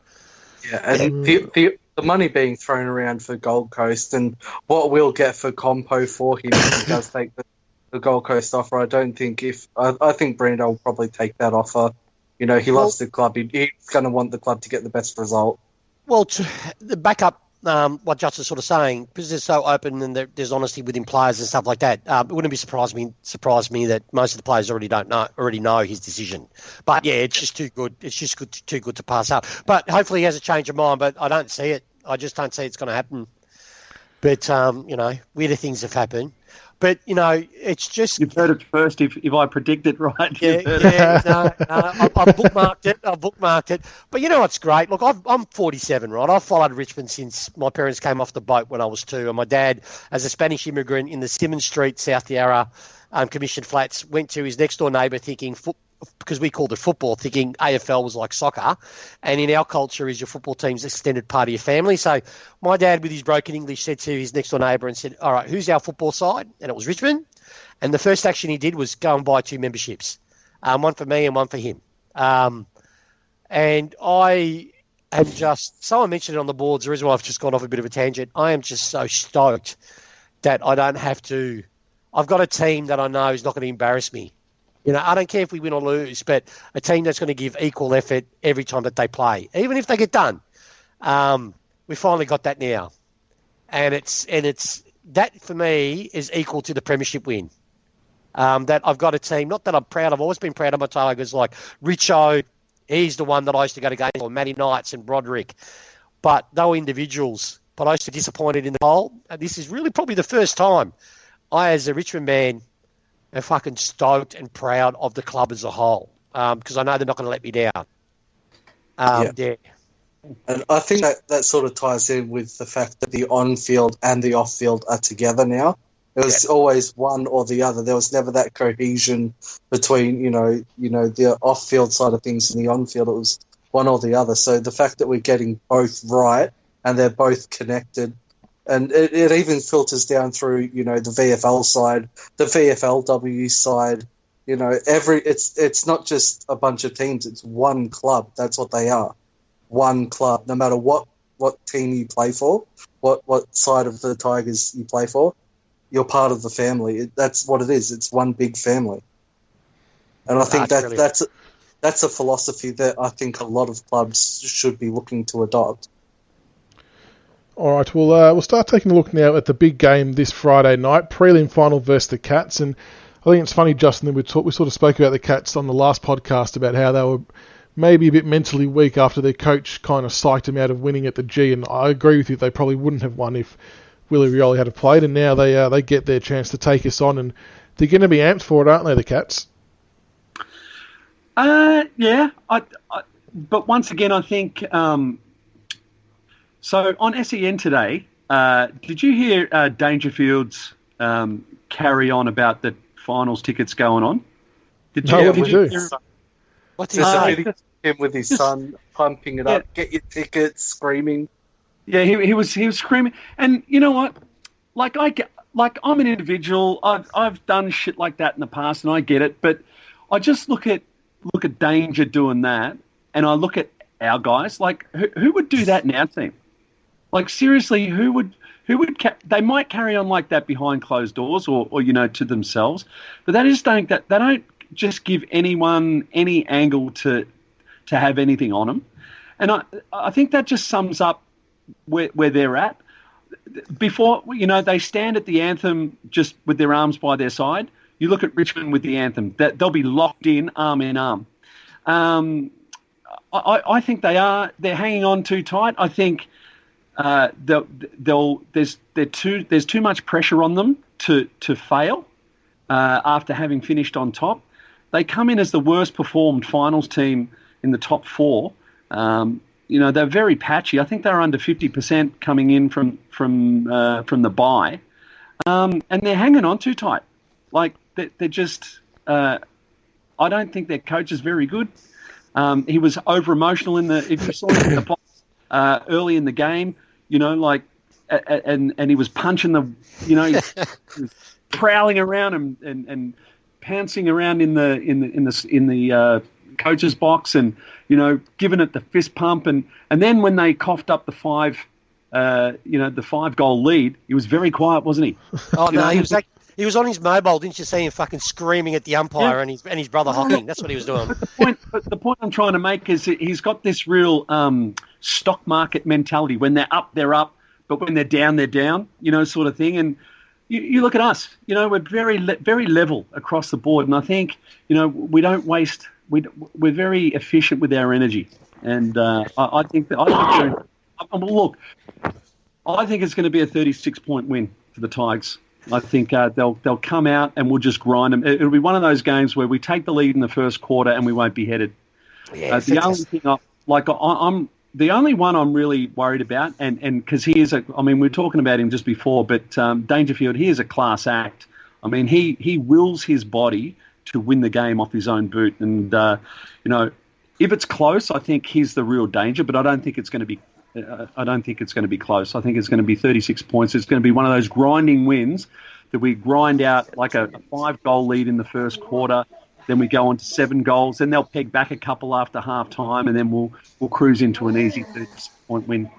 Yeah, and the money being thrown around for Gold Coast and what we'll get for Compo for him if he does take the Gold Coast offer, I think Brando will probably take that offer. You know, he loves the club. He's going to want the club to get the best result. Well, the backup, what Justin's sort of saying, because they're so open and there's honesty within players and stuff like that, it wouldn't be surprised me that most of the players already know his decision. But yeah, it's just too good. It's just too good to pass up. But hopefully he has a change of mind. But I don't see it. I just don't see it's going to happen. But weirder things have happened. But, it's just... You've heard it first if I predict it right. I've bookmarked it. But you know what's great? Look, I'm 47, right? I've followed Richmond since my parents came off the boat when I was 2. And my dad, as a Spanish immigrant in the Simmons Street, South Yarra commissioned flats, went to his next-door neighbour thinking... because we called it football, thinking AFL was like soccer. And in our culture is your football team's extended part of your family. So my dad, with his broken English, said to his next-door neighbour and said, all right, who's our football side? And it was Richmond. And the first action he did was go and buy 2 memberships, one for me and one for him. And I am just, someone mentioned it on the boards, the reason why I've just gone off a bit of a tangent, I am just so stoked that I don't have to, I've got a team that I know is not going to embarrass me. I don't care if we win or lose, but a team that's going to give equal effort every time that they play, even if they get done. We finally got that now, and it's that for me is equal to the premiership win. That I've got a team, not that I'm proud of. I've always been proud of my Tigers, like Richo. He's the one that I used to go to games, or Matty Knights and Broderick, but they were individuals. But I used to be disappointed in the whole. And this is really probably the first time I, as a Richmond man, I'm fucking stoked and proud of the club as a whole, because I know they're not going to let me down. Yeah. And I think that sort of ties in with the fact that the on-field and the off-field are together now. It was always one or the other. There was never that cohesion between, the off-field side of things and the on-field. It was one or the other. So the fact that we're getting both right and they're both connected, and it even filters down through, the VFL side, the VFLW side. It's not just a bunch of teams. It's one club. That's what they are. One club. No matter what team you play for, what side of the Tigers you play for, you're part of the family. That's what it is. It's one big family. And I think that's a philosophy that I think a lot of clubs should be looking to adopt. All right, we'll start taking a look now at the big game this Friday night, prelim final versus the Cats. And I think it's funny, Justin, that we sort of spoke about the Cats on the last podcast about how they were maybe a bit mentally weak after their coach kind of psyched them out of winning at the G. And I agree with you, they probably wouldn't have won if Willie Rioli had played. And now they get their chance to take us on, and they're going to be amped for it, aren't they, the Cats? Yeah. But once again, I think... So on SEN today, did you hear Dangerfield's carry on about the finals tickets going on? Did you? What's him with his son pumping it up? Get your tickets, screaming. Yeah, he was screaming, and you know what? I'm an individual. I've done shit like that in the past, and I get it. But I just look at Danger doing that, and I look at our guys. Like, who would do that in our team? Like, seriously, who would they might carry on like that behind closed doors or to themselves, but they don't just give anyone any angle to have anything on them. And I think that just sums up where they're at. Before, they stand at the anthem just with their arms by their side. You look at Richmond with the anthem, that they'll be locked in, arm in arm. I think they're hanging on too tight. I think there's too much pressure on them to fail after having finished on top. They come in as the worst performed finals team in the top four. They're very patchy. I think they're under 50% coming in from the bye, and they're hanging on too tight. Like they're just. I don't think their coach is very good. He was over emotional if you saw him in the box early in the game, and he was punching he was prowling around and pouncing around in the coach's box and giving it the fist pump and then when they coughed up the 5-goal lead, he was very quiet, wasn't he? Oh no, he was on his mobile. Didn't you see him fucking screaming at the umpire and his brother hocking? That's what he was doing. The point I'm trying to make is he's got this real stock market mentality. When they're up, but when they're down, sort of thing. And you look at us, we're very very level across the board. And I think we don't waste. We're very efficient with our energy. And I think it's going to be a 36-point win for the Tigers. I think they'll come out and we'll just grind them. It'll be one of those games where we take the lead in the first quarter and we won't be headed. Yeah, the only thing I'm the only one I'm really worried about, and because we're talking about him just before, but Dangerfield, he is a class act. I mean, he wills his body to win the game off his own boot, and if it's close, I think he's the real danger. But I don't think it's going to be. I don't think it's going to be close. I think it's going to be 36 points. It's going to be one of those grinding wins that we grind out like a 5-goal lead in the first quarter. Then we go on to 7 goals. Then they'll peg back a couple after half time, and then we'll cruise into an easy 36-point win.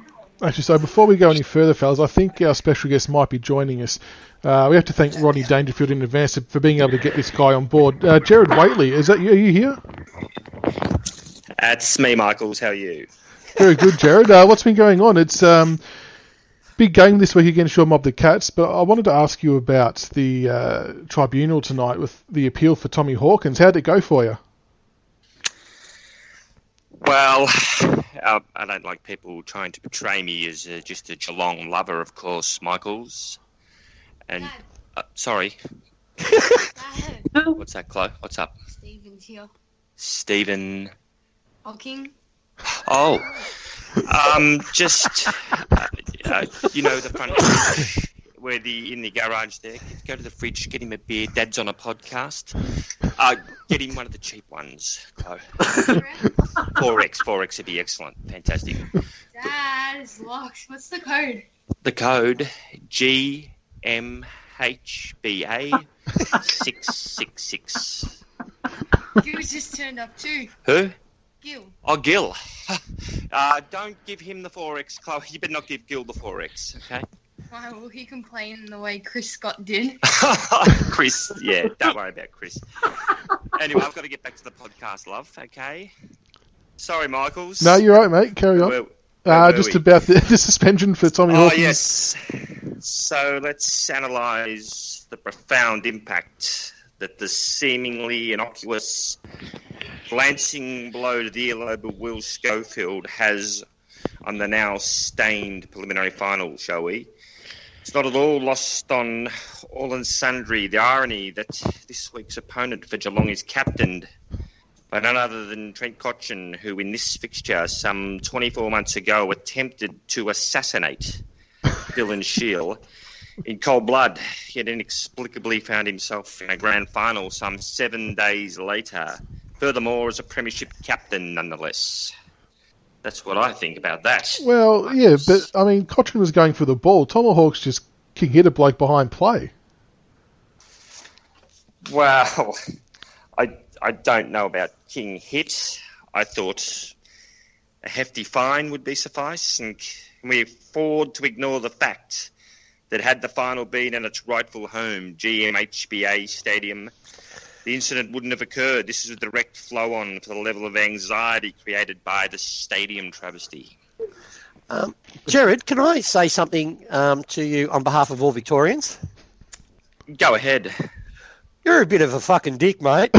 Actually, so before we go any further, fellas, I think our special guest might be joining us. We have to thank Rodney Dangerfield in advance for being able to get this guy on board. Jared Waitley, are you here? That's me, Michaels. How are you? Very good, Jared. What's been going on? It's big game this week against your mob, the Cats, but I wanted to ask you about the tribunal tonight with the appeal for Tommy Hawkins. How'd it go for you? Well, I don't like people trying to portray me as just a Geelong lover, of course, Michaels. And, sorry. What's that, Chloe? What's up? Stephen's here. Stephen... Hawking? Oh, just, the front where in the garage there, go to the fridge, get him a beer, Dad's on a podcast, get him one of the cheap ones, Chloe. 4X would be excellent, fantastic. Dad, it's locked. What's the code? The code, GMHBA 666. Gil just turned up too. Who? Gil. Oh, Gil. Don't give him the 4X, Chloe. You better not give Gil the 4X, okay? Why will he complain the way Chris Scott did? Chris, yeah, don't worry about Chris. Anyway, I've got to get back to the podcast, love, okay? Sorry, Michaels. No, you're right, mate. Carry on. Just about the suspension for Tommy Hawkins. Oh, yes. So let's analyse the profound impact that the seemingly innocuous glancing blow to the earlobe of Will Schofield has on the now stained preliminary final, shall we? It's not at all lost on all and sundry the irony that this week's opponent for Geelong is captained by none other than Trent Cotchin, who in this fixture some 24 months ago attempted to assassinate Dylan Shield in cold blood, yet inexplicably found himself in a grand final some 7 days later. Furthermore, as a premiership captain, nonetheless. That's what I think about that. Well, yeah, but, I mean, Cotchin was going for the ball. Tomahawk's just hit a bloke behind play. Well, I don't know about King hit. I thought a hefty fine would be suffice, and can we afford to ignore the fact that had the final been in its rightful home, GMHBA Stadium, the incident wouldn't have occurred. This is a direct flow-on for the level of anxiety created by the stadium travesty. Jared, can I say something to you on behalf of all Victorians? Go ahead. You're a bit of a fucking dick, mate.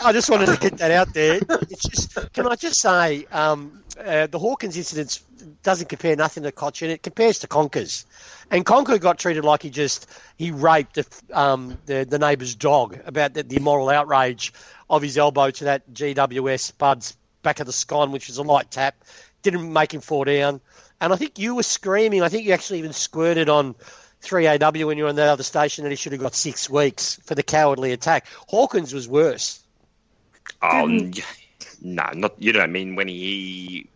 I just wanted to get that out there. It's just, can I just say, the Hawkins incident doesn't compare nothing to Cochin. It compares to Conkers. And Conker got treated like he raped the neighbour's dog about the immoral outrage of his elbow to that GWS Bud's back of the scon, which was a light tap. Didn't make him fall down. And I think you were screaming. I think you actually even squirted on 3AW when you were on that other station that he should have got 6 weeks for the cowardly attack. Hawkins was worse. Oh, no, not you don't mean when he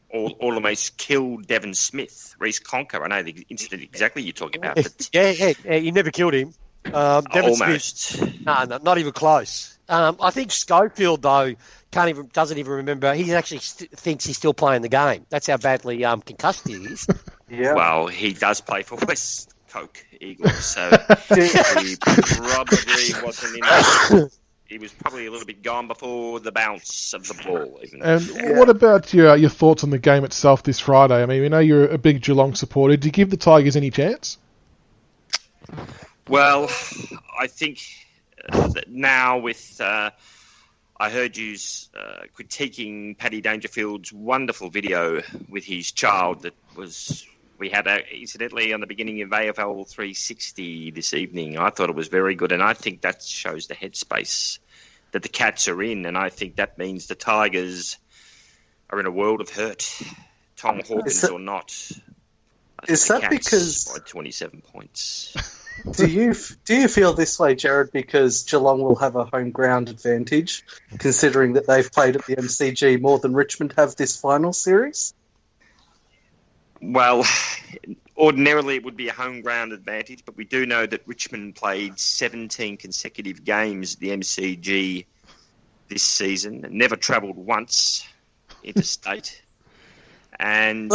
almost killed Devon Smith, Reece Conker. I know the incident exactly you're talking about. But yeah, he never killed him. Devon almost. Smith, no, not even close. I think Schofield, though, doesn't even remember. He actually thinks he's still playing the game. That's how badly concussed he is. Yeah. Well, he does play for West Coke Eagles, so he probably wasn't in there. He was probably a little bit gone before the bounce of the ball. And what about your thoughts on the game itself this Friday? I mean, we know you're a big Geelong supporter. Do you give the Tigers any chance? Well, I think that now with... I heard you critiquing Paddy Dangerfield's wonderful video with his child that we had incidentally on the beginning of AFL 360 this evening. I thought it was very good, and I think that shows the headspace that the Cats are in, and I think that means the Tigers are in a world of hurt, Tom Hawkins or not. Is that because... by 27 points. Do you feel this way, Jared, because Geelong will have a home ground advantage, considering that they've played at the MCG more than Richmond have this final series? Well, ordinarily it would be a home ground advantage, but we do know that Richmond played 17 consecutive games at the MCG this season and never travelled once interstate. And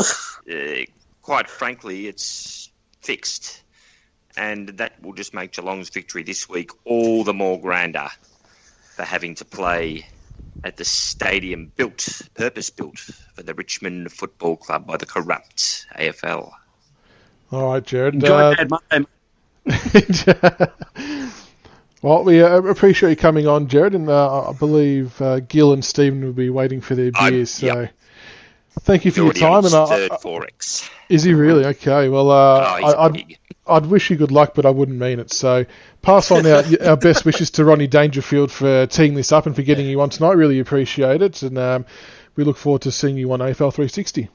quite frankly, it's fixed. And that will just make Geelong's victory this week all the more grander for having to play at the stadium purpose-built for the Richmond Football Club by the corrupt AFL. All right, Jared. Enjoy that, Well, we appreciate you coming on, Jared, and I believe Gil and Stephen will be waiting for their beers. So, thank you for your time. And third 4X. Is he really? Okay. Well, I'd wish you good luck, but I wouldn't mean it. So pass on our best wishes to Ronnie Dangerfield for teeing this up and for getting you on tonight. Really appreciate it. And we look forward to seeing you on AFL 360.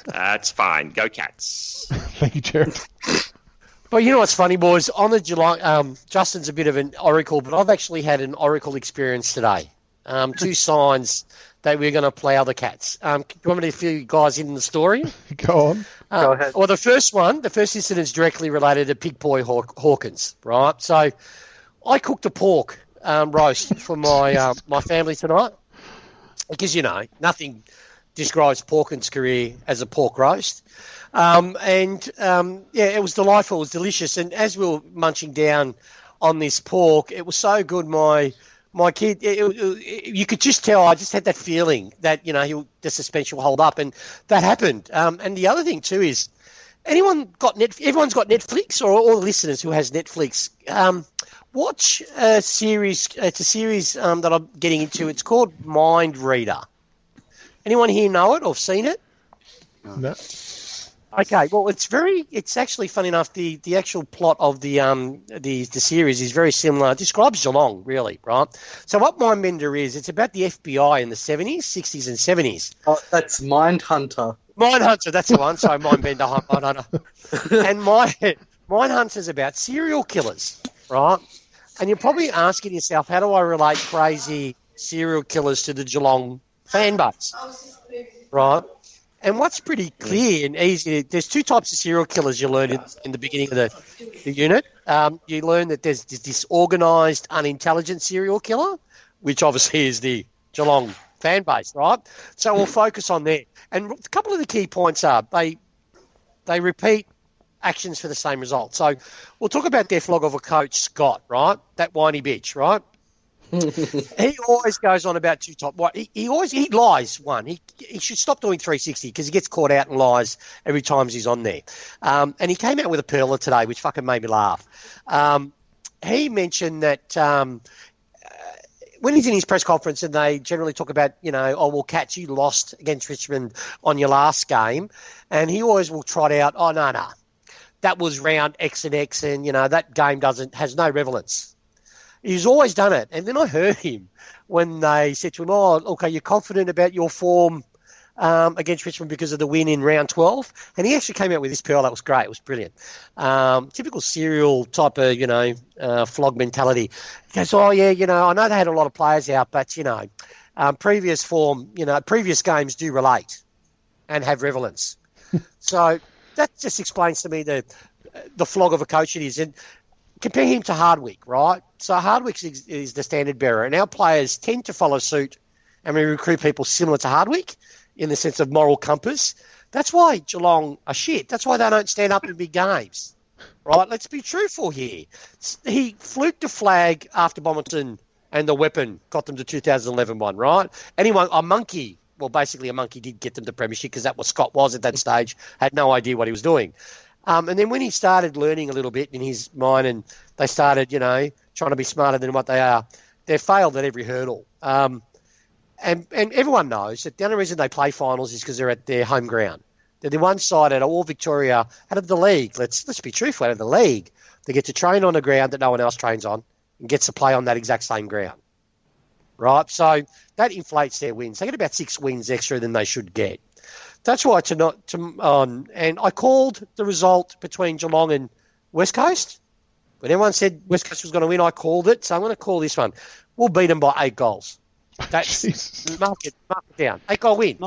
That's fine. Go Cats. Thank you, Jared. Well, you know what's funny, boys? On the Geelong, Justin's a bit of an oracle, but I've actually had an oracle experience today. 2 signs that we're going to plough the Cats. Do you want me to fill you guys in the story? Go on. Go ahead. Well, the first incident is directly related to Pig Boy Hawkins, right? So I cooked a pork roast for my my family tonight because, nothing describes Hawkins' career as a pork roast. It was delightful. It was delicious. And as we were munching down on this pork, it was so good. My kid, you could just tell. I just had that feeling that the suspension will hold up, and that happened. And the other thing too is, everyone's got Netflix, or all the listeners who has Netflix. Watch a series. It's a series that I'm getting into. It's called Mind Reader. Anyone here know it or seen it? No. Okay, well, it's actually funny enough. The actual plot of the series is very similar. It describes Geelong, really, right? So what Mindbender is, it's about the FBI in the 70s, 60s and 70s. Oh, that's Mindhunter. Mindhunter, that's the one. So Mindbender, Mindhunter. And Mindhunter's about serial killers, right? And you're probably asking yourself, how do I relate crazy serial killers to the Geelong fan base, right? And what's pretty clear and easy, there's 2 types of serial killers you learn in the beginning of the unit. You learn that there's this disorganised, unintelligent serial killer, which obviously is the Geelong fan base, right? So we'll focus on that. And a couple of the key points are they repeat actions for the same result. So we'll talk about their flog of a coach, Scott, right? That whiny bitch, right? He always goes on about 2 top. He lies. One, he should stop doing 360 because he gets caught out and lies every time he's on there. And he came out with a perler today, which fucking made me laugh. He mentioned that when he's in his press conference and they generally talk about, oh, well, Cats, you lost against Richmond on your last game, and he always will trot out, oh, no, that was round X and X, and, that game has no relevance. He's always done it. And then I heard him when they said to him, oh, okay, you're confident about your form against Richmond because of the win in round 12. And he actually came out with this pearl. That was great. It was brilliant. Typical serial type of, flog mentality. He goes, oh, yeah, I know they had a lot of players out, but, previous form, previous games do relate and have relevance. So that just explains to me the flog of a coach it is. And compare him to Hardwick, right? So Hardwick is the standard bearer, and our players tend to follow suit, and we recruit people similar to Hardwick in the sense of moral compass. That's why Geelong are shit. That's why they don't stand up in big games, right? Let's be truthful here. He fluked the flag after Bombington and the weapon got them to 2011 one, right? A monkey did get them to premiership because that was Scott was at that stage, had no idea what he was doing. And then when he started learning a little bit in his mind and they started, trying to be smarter than what they are, they failed at every hurdle. And everyone knows that the only reason they play finals is because they're at their home ground. They're the one side out of all Victoria, out of the league. Let's be truthful, out of the league. They get to train on a ground that no one else trains on and gets to play on that exact same ground. Right? So that inflates their wins. They get about 6 wins extra than they should get. That's why and I called the result between Geelong and West Coast. When everyone said West Coast was going to win, I called it. So I'm going to call this one. We'll beat them by 8 goals. That's mark it down. 8-goal win.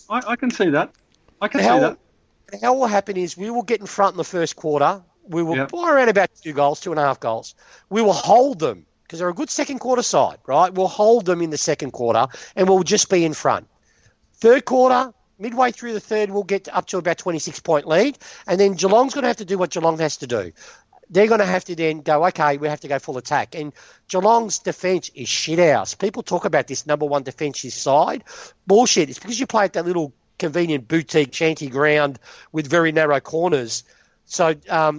I can see that. What will happen is we will get in front in the first quarter. We will buy around about 2 goals, 2.5 goals. We will hold them because they're a good second quarter side, right? We'll hold them in the second quarter and we'll just be in front. Third quarter, midway through the third, we'll get up to about 26-point lead, and then Geelong's going to have to do what Geelong has to do. They're going to have to then go, okay, we have to go full attack. And Geelong's defence is shit house. People talk about this number one defensive side. Bullshit. It's because you play at that little convenient boutique shanty ground with very narrow corners. So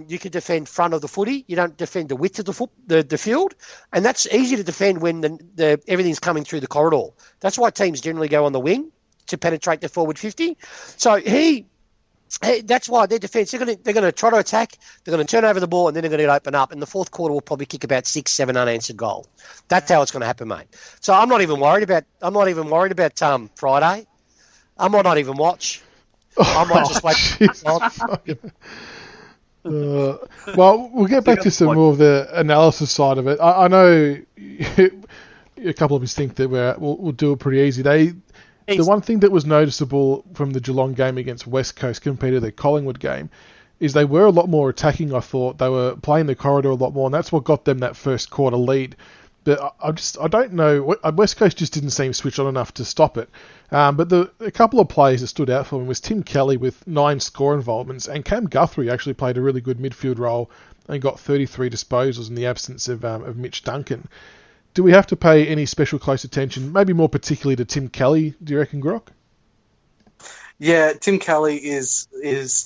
you can defend front of the footy. You don't defend the width of the field. And that's easy to defend when everything's coming through the corridor. That's why teams generally go on the wing to penetrate the forward 50. So that's why their defence, they're going to try to attack, they're going to turn over the ball, and then they're going to open up. And the fourth quarter will probably kick about 6-7 unanswered goals. That's how it's going to happen, mate. So I'm not even worried about Friday. I might not even watch. I might just wait. Well, we'll get back to some more of the analysis side of it. I know a couple of us think that we'll do it pretty easy. The one thing that was noticeable from the Geelong game against West Coast compared to the Collingwood game is they were a lot more attacking, I thought. They were playing the corridor a lot more, and that's what got them that first quarter lead. But I don't know. West Coast just didn't seem switched on enough to stop it. But a couple of players that stood out for me was Tim Kelly with 9 score involvements, and Cam Guthrie actually played a really good midfield role and got 33 disposals in the absence of Mitch Duncan. Do we have to pay any special close attention, maybe more particularly to Tim Kelly, do you reckon, Grock? Yeah, Tim Kelly is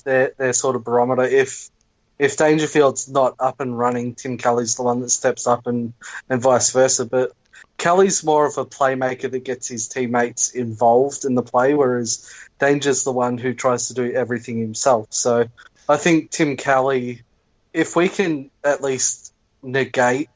their sort of barometer. If Dangerfield's not up and running, Tim Kelly's the one that steps up and vice versa. But Kelly's more of a playmaker that gets his teammates involved in the play, whereas Danger's the one who tries to do everything himself. So I think Tim Kelly, if we can at least negate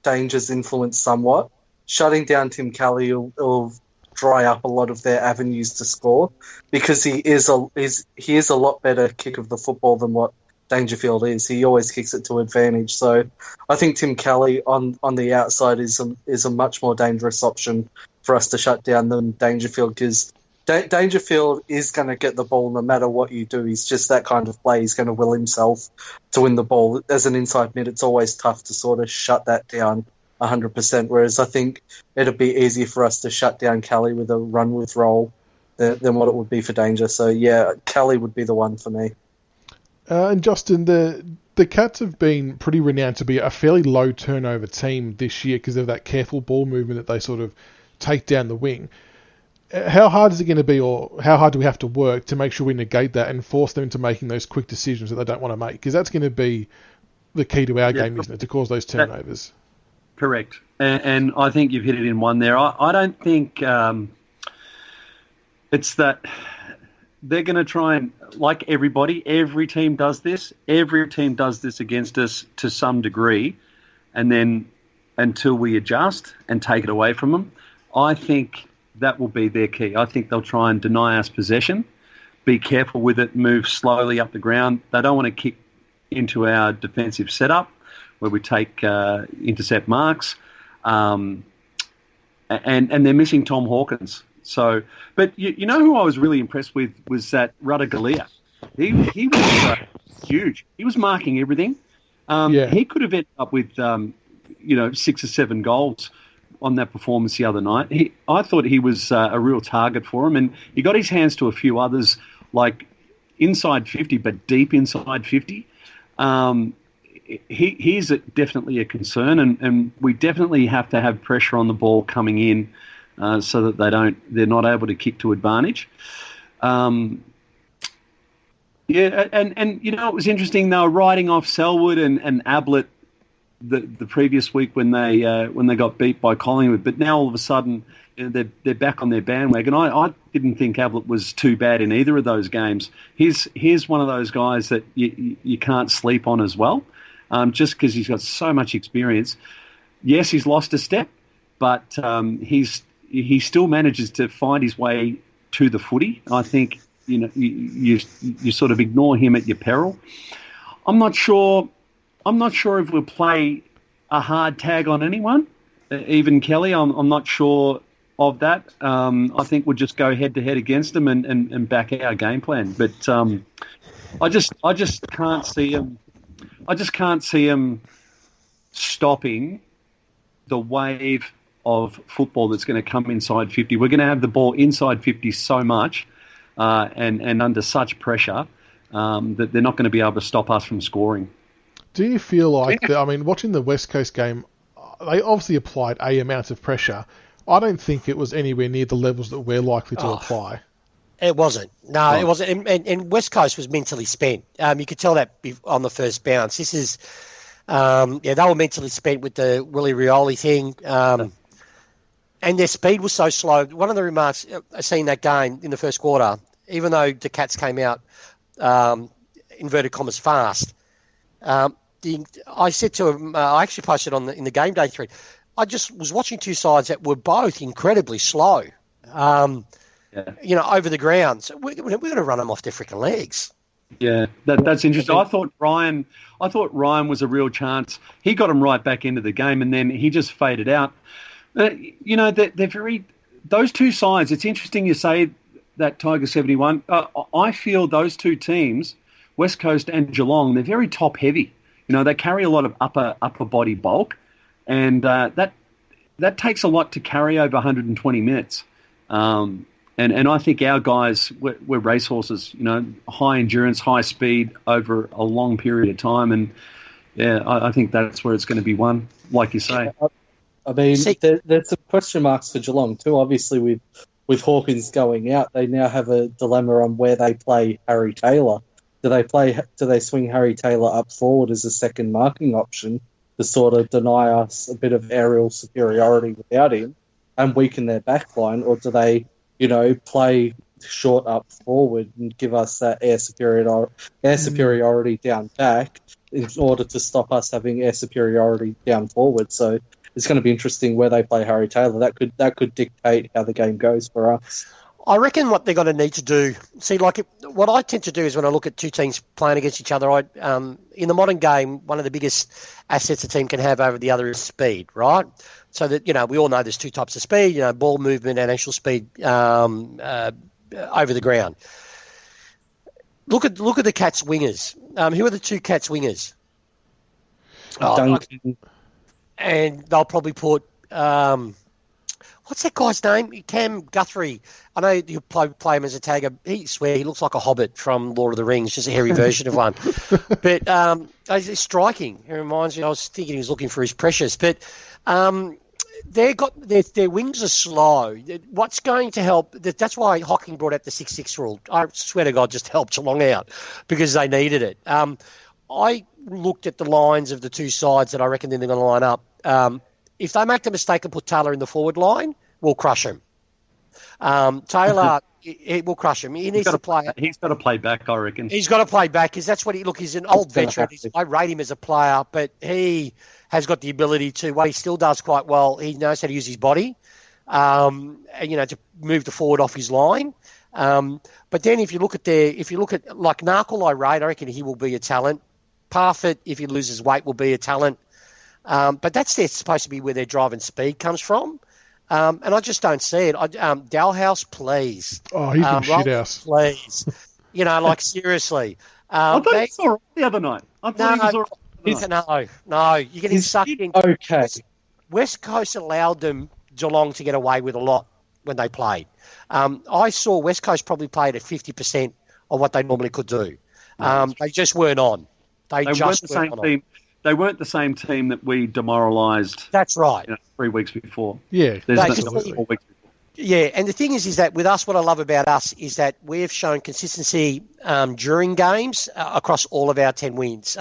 Danger's influence somewhat, shutting down Tim Kelly will dry up a lot of their avenues to score, because he is a lot better kick of the football than what Dangerfield is. He always kicks it to advantage. So I think Tim Kelly on the outside is a much more dangerous option for us to shut down than Dangerfield, because Dangerfield is going to get the ball no matter what you do. He's just that kind of play. He's going to will himself to win the ball. As an inside mid, it's always tough to sort of shut that down 100%, whereas I think it'd be easier for us to shut down Kelly with a run-with role than what it would be for Danger. So, yeah, Kelly would be the one for me. And Justin, the Cats have been pretty renowned to be a fairly low turnover team this year because of that careful ball movement that they sort of take down the wing. How hard is it going to be, or how hard do we have to work to make sure we negate that and force them into making those quick decisions that they don't want to make? Because that's going to be the key to our game, isn't it, to cause those turnovers? Correct. And I think you've hit it in one there. I don't think it's that they're going to try and, like every team does this. Every team does this against us to some degree. And then until we adjust and take it away from them, I think that will be their key. I think they'll try and deny us possession, be careful with it, move slowly up the ground. They don't want to kick into our defensive setup where we take intercept marks. And they're missing Tom Hawkins. So, but you know who I was really impressed with was that Rudder Galea. He was huge. He was marking everything. He could have ended up with 6 or 7 goals on that performance the other night. I thought he was a real target for him, and he got his hands to a few others, like inside 50, but deep inside 50. He's definitely a concern, and we definitely have to have pressure on the ball coming in so that they're not able to kick to advantage. And it was interesting. They were riding off Selwood and Ablett the previous week when they got beat by Collingwood, but now all of a sudden they're back on their bandwagon. I didn't think Ablett was too bad in either of those games. He's one of those guys that you can't sleep on as well, just because he's got so much experience. Yes, he's lost a step, but he still manages to find his way to the footy. I think you sort of ignore him at your peril. I'm not sure if we'll play a hard tag on anyone, even Kelly. I'm not sure of that. I think we'll just go head to head against them and back our game plan. But I just can't see him. I just can't see him stopping the wave of football that's going to come inside 50. We're going to have the ball inside 50 so much and under such pressure that they're not going to be able to stop us from scoring. Do you feel like, watching the West Coast game, they obviously applied a amount of pressure. I don't think it was anywhere near the levels that we're likely to apply. It wasn't. No, it wasn't. And West Coast was mentally spent. You could tell that on the first bounce. This is, they were mentally spent with the Willie Rioli thing. And their speed was so slow. One of the remarks I seen that game in the first quarter, even though the Cats came out, inverted commas, fast, I said to him, I actually posted in the game day thread, I just was watching two sides that were both incredibly slow, over the ground. So we're going to run them off their freaking legs. Yeah, that's interesting. I thought Ryan was a real chance. He got him right back into the game, and then he just faded out. They're very, those two sides. It's interesting you say that, Tiger 71. I feel those two teams, West Coast and Geelong, they're very top heavy. They carry a lot of upper body bulk, and that takes a lot to carry over 120 minutes. And I think our guys, we're racehorses. High endurance, high speed over a long period of time, and I think that's where it's going to be won, like you say. I mean, there's some question marks for Geelong too. Obviously, with Hawkins going out, they now have a dilemma on where they play Harry Taylor. Do they swing Harry Taylor up forward as a second marking option to sort of deny us a bit of aerial superiority without him and weaken their back line, or do they, play short up forward and give us that air superiority down back in order to stop us having air superiority down forward? So it's going to be interesting where they play Harry Taylor. That could dictate how the game goes for us. I reckon what they're going to need to do, what I tend to do is when I look at two teams playing against each other, in the modern game, one of the biggest assets a team can have over the other is speed, right? So that, we all know there's two types of speed, ball movement and actual speed over the ground. Look at the Cats wingers. Who are the two Cats wingers? Duncan. And they'll probably put... what's that guy's name? Cam Guthrie. I know you play him as a tagger. He looks like a hobbit from Lord of the Rings, just a hairy version of one. But it's striking. It reminds me, I was thinking he was looking for his precious. But their wings are slow. What's going to help? That's why Hocking brought out the 6-6 rule. I swear to God, just helped Geelong out because they needed it. I looked at the lines of the two sides that I reckon they're going to line up. if they make the mistake and put Taylor in the forward line, we'll crush him. Taylor, it will crush him. He needs to play. He's got to play back, I reckon. He's got to play back because that's what he's an old veteran. I rate him as a player, but he has got the ability to, what he still does quite well, he knows how to use his body, to move the forward off his line. But then if you look at like Narkle, I reckon he will be a talent. Parfitt, if he loses weight, will be a talent. But that's supposed to be where their drive and speed comes from. And I just don't see it. Dalhouse, please. Oh, he's been shithouse. Please. Seriously. I thought he saw it the other night. No. You're getting sucked in. Okay. West Coast allowed them, Geelong, to get away with a lot when they played. I saw West Coast probably played at 50% of what they normally could do. They just weren't on. They weren't the same team. They weren't the same team that we demoralised. That's right. 3 weeks before. Yeah. There's 4 weeks before. Yeah, and the thing is that with us, what I love about us is that we've shown consistency during games across all of our 10 wins.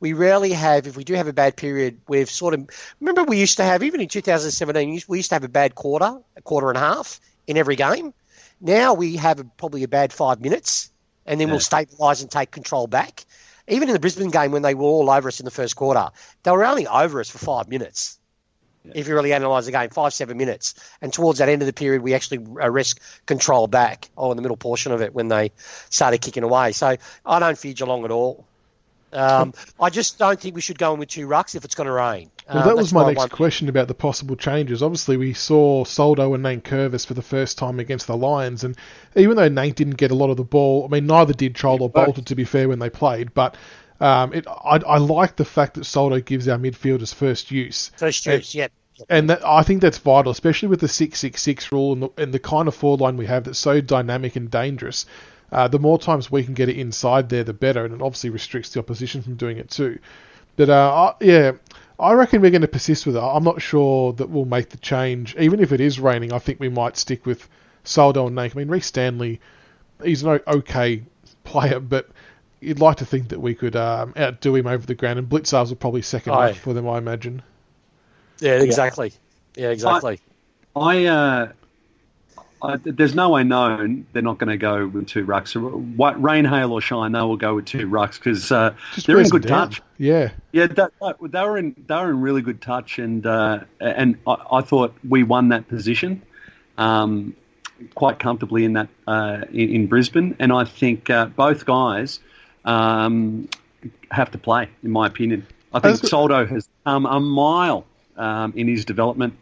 We rarely have, if we do have a bad period, we've sort of, remember we used to have, even in 2017, we used to have a bad quarter and a half in every game. Now we have probably a bad 5 minutes, and then we'll stabilise and take control back. Even in the Brisbane game when they were all over us in the first quarter, they were only over us for 5 minutes. Yeah. If you really analyse the game, 5-7 minutes. And towards that end of the period, we actually wrest control back, in the middle portion of it when they started kicking away. So I don't fear Geelong at all. I just don't think we should go in with 2 rucks if it's going to rain. Well, that was my next question about the possible changes. Obviously, we saw Soldo and Nankervis for the first time against the Lions, and even though Nate didn't get a lot of the ball, I mean, neither did Troll or Bolton, to be fair, when they played, but I like the fact that Soldo gives our midfielders first use. Yeah. And I think that's vital, especially with the 6-6-6 rule and the kind of forward line we have that's so dynamic and dangerous. The more times we can get it inside there, the better, and it obviously restricts the opposition from doing it too. But I reckon we're going to persist with it. I'm not sure that we'll make the change. Even if it is raining, I think we might stick with Soldo and Nank. I mean, Reece Stanley, he's an okay player, but you'd like to think that we could outdo him over the ground, and Blitzars will probably second up for them, I imagine. Yeah, exactly. Yeah, exactly. There's no way known they're not going to go with 2 rucks. Rain, hail or shine, they will go with 2 rucks because they're in good touch. Yeah, they were in really good touch, and I thought we won that position quite comfortably in that in Brisbane, and I think both guys have to play, in my opinion. I think Soldo has come a mile in his development.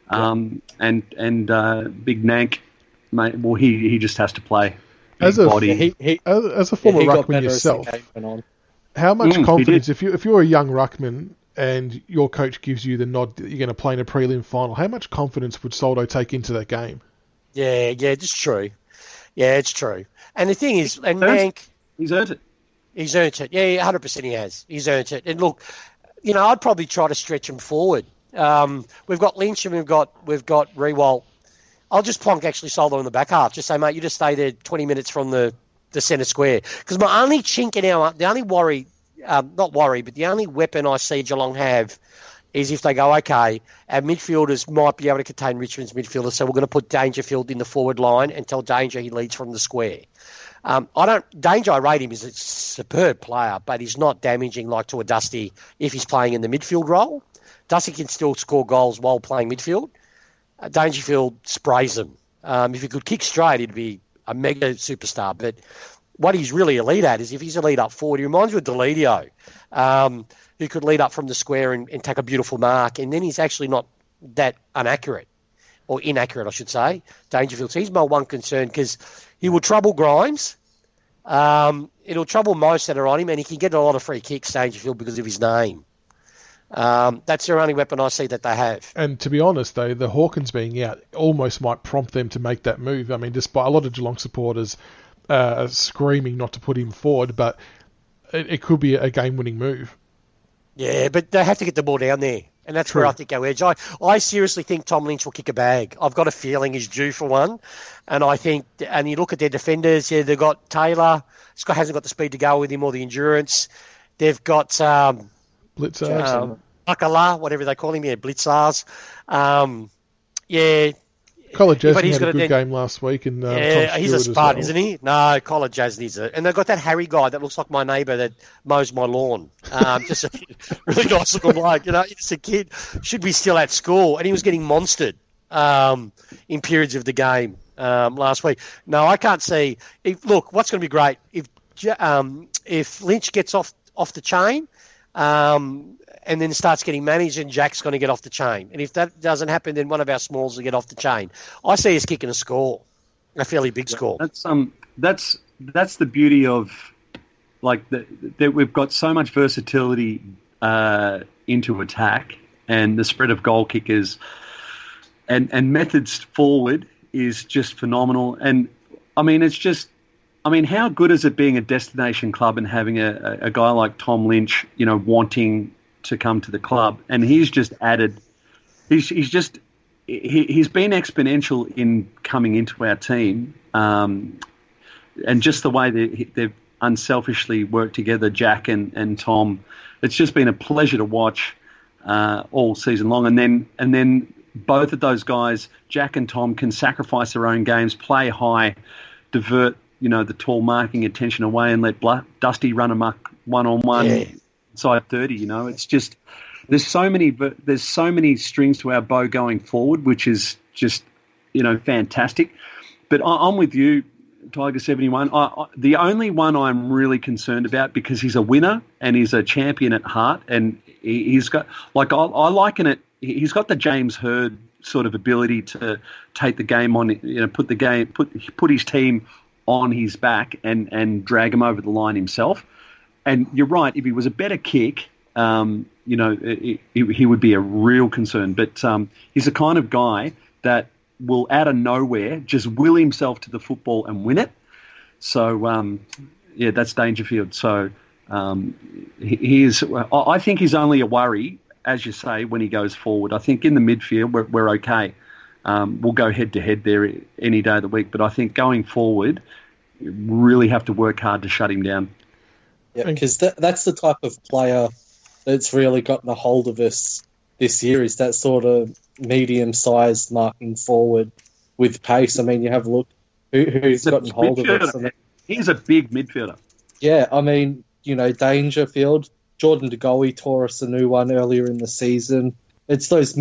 And Big Nank, mate, well, he just has to play. As a former ruckman yourself, how much confidence, if you're a young ruckman and your coach gives you the nod that you're going to play in a prelim final, how much confidence would Soldo take into that game? Yeah, it's true. Yeah, it's true. And the thing is, and Nank... He's earned it. He's earned it. Yeah, 100% he has. He's earned it. And look, I'd probably try to stretch him forward. We've got Lynch and we've got Rewalt. I'll just plonk actually Soldo in the back half. Just say, mate, you just stay there 20 minutes from the centre square. Because my only chink in the only worry, not worry, but the only weapon I see Geelong have is if they go, okay, our midfielders might be able to contain Richmond's midfielders, so we're going to put Dangerfield in the forward line and tell Danger he leads from the square. Danger, I rate him as a superb player, but he's not damaging like to a Dusty if he's playing in the midfield role. Dusty can still score goals while playing midfield. Dangerfield sprays them. If he could kick straight, he'd be a mega superstar. But what he's really elite at is if he's a lead up forward, he reminds me of Deledio, who could lead up from the square and take a beautiful mark. And then he's actually not that inaccurate, I should say, Dangerfield. So he's my one concern because he will trouble Grimes. It'll trouble most that are on him, and he can get a lot of free kicks, Dangerfield, because of his name. That's their only weapon I see that they have. And to be honest, though, the Hawkins being out almost might prompt them to make that move. I mean, despite a lot of Geelong supporters screaming not to put him forward, but it could be a game-winning move. Yeah, but they have to get the ball down there, and that's where I think our edge. I seriously think Tom Lynch will kick a bag. I've got a feeling he's due for one, and I think, and you look at their defenders, yeah, they've got Taylor. Scott hasn't got the speed to go with him or the endurance. They've got... Blitzers. Akala, whatever they call him, Blitzars. Yeah. Collar But Jasmine he's had a got good a game last week, and yeah, Tom he's a Stewart spud, as well. isn't he? No, Collar Jasney's and they've got that Harry guy that looks like my neighbour that mows my lawn. Just a really nice looking bloke. He's a kid, should be still at school, and he was getting monstered in periods of the game last week. No, I can't see. Look, what's going to be great if Lynch gets off the chain. And then starts getting managed, and Jack's going to get off the chain. And if that doesn't happen, then one of our smalls will get off the chain. I see us kicking a score, a fairly big score. That's the beauty of that we've got so much versatility into attack, and the spread of goal kickers and methods forward is just phenomenal. And I mean, how good is it being a destination club and having a guy like Tom Lynch, wanting to come to the club, and he's just added. He's been exponential in coming into our team, and just the way they've unselfishly worked together, Jack and Tom. It's just been a pleasure to watch all season long. And then both of those guys, Jack and Tom, can sacrifice their own games, play high, divert the tall marking attention away, and let Dusty run amok 1-on-1. Side 30, it's just there's so many strings to our bow going forward, which is just fantastic. But I'm with you, Tiger 71. The only one I'm really concerned about, because he's a winner and he's a champion at heart, and he's got I liken it. He's got the James Hird sort of ability to take the game on, put his team on his back and drag him over the line himself. And you're right. If he was a better kick, he would be a real concern. But he's the kind of guy that will, out of nowhere, just will himself to the football and win it. So, that's Dangerfield. So he is. I think he's only a worry, as you say, when he goes forward. I think in the midfield we're okay. We'll go head to head there any day of the week. But I think going forward, you really have to work hard to shut him down. Yeah, because that's the type of player that's really gotten a hold of us this year, is that sort of medium-sized marking forward with pace. I mean, you have a look who's gotten hold of us. He's a big midfielder. Yeah, I mean, Dangerfield, Jordan De Goey tore us a new one earlier in the season. It's those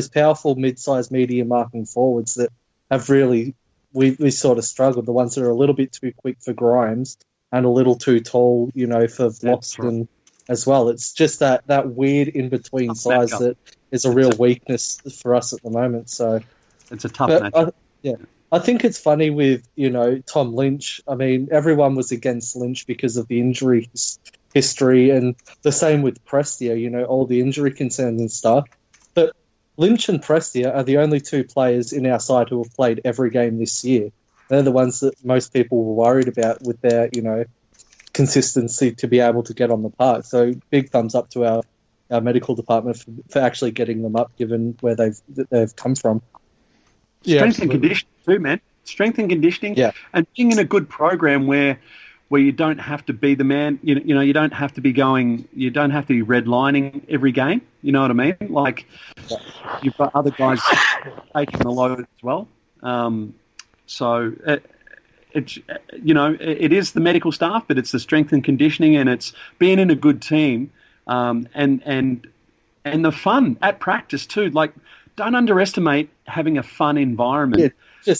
powerful mid-sized medium marking forwards that have really we sort of struggled. The ones that are a little bit too quick for Grimes and a little too tall, for Vloxton as well. It's just that weird in-between size that is a real weakness for us at the moment. So it's a tough match. I think it's funny with, Tom Lynch. I mean, everyone was against Lynch because of the injury history, and the same with Prestia, all the injury concerns and stuff. But Lynch and Prestia are the only two players in our side who have played every game this year. They're the ones that most people were worried about with their, consistency to be able to get on the park. So big thumbs up to our medical department for actually getting them up, given where they've come from. Strength and conditioning too, man. Strength and conditioning. Yeah. And being in a good program where you don't have to be the man, you don't have to be redlining every game. You know what I mean? Like, you've got other guys taking the load as well. So it is the medical staff, but it's the strength and conditioning, and it's being in a good team, and the fun at practice too. Like, don't underestimate having a fun environment. You're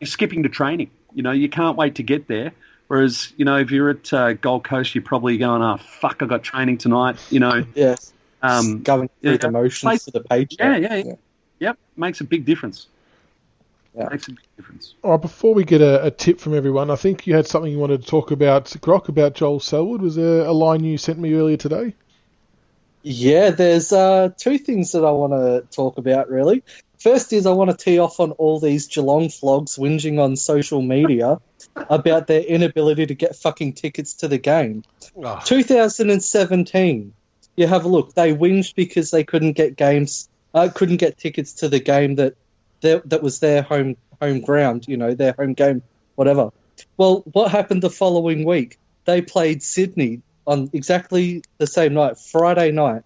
skipping to training. You can't wait to get there. Whereas, if you're at Gold Coast, you're probably going, "Oh fuck, I got training tonight." Yes. Going through the motions for the paycheck. Yep, makes a big difference. Yeah. Makes a big difference. All right, before we get a tip from everyone, I think you had something you wanted to talk about, Grock, about Joel Selwood. Was there a line you sent me earlier today? Yeah, there's two things that I want to talk about, really. First is I want to tee off on all these Geelong flogs whinging on social media about their inability to get fucking tickets to the game. 2017, you have a look. They whinged because they couldn't get tickets to the game that was their home ground, their home game, whatever. Well, what happened the following week? They played Sydney on exactly the same night, Friday night,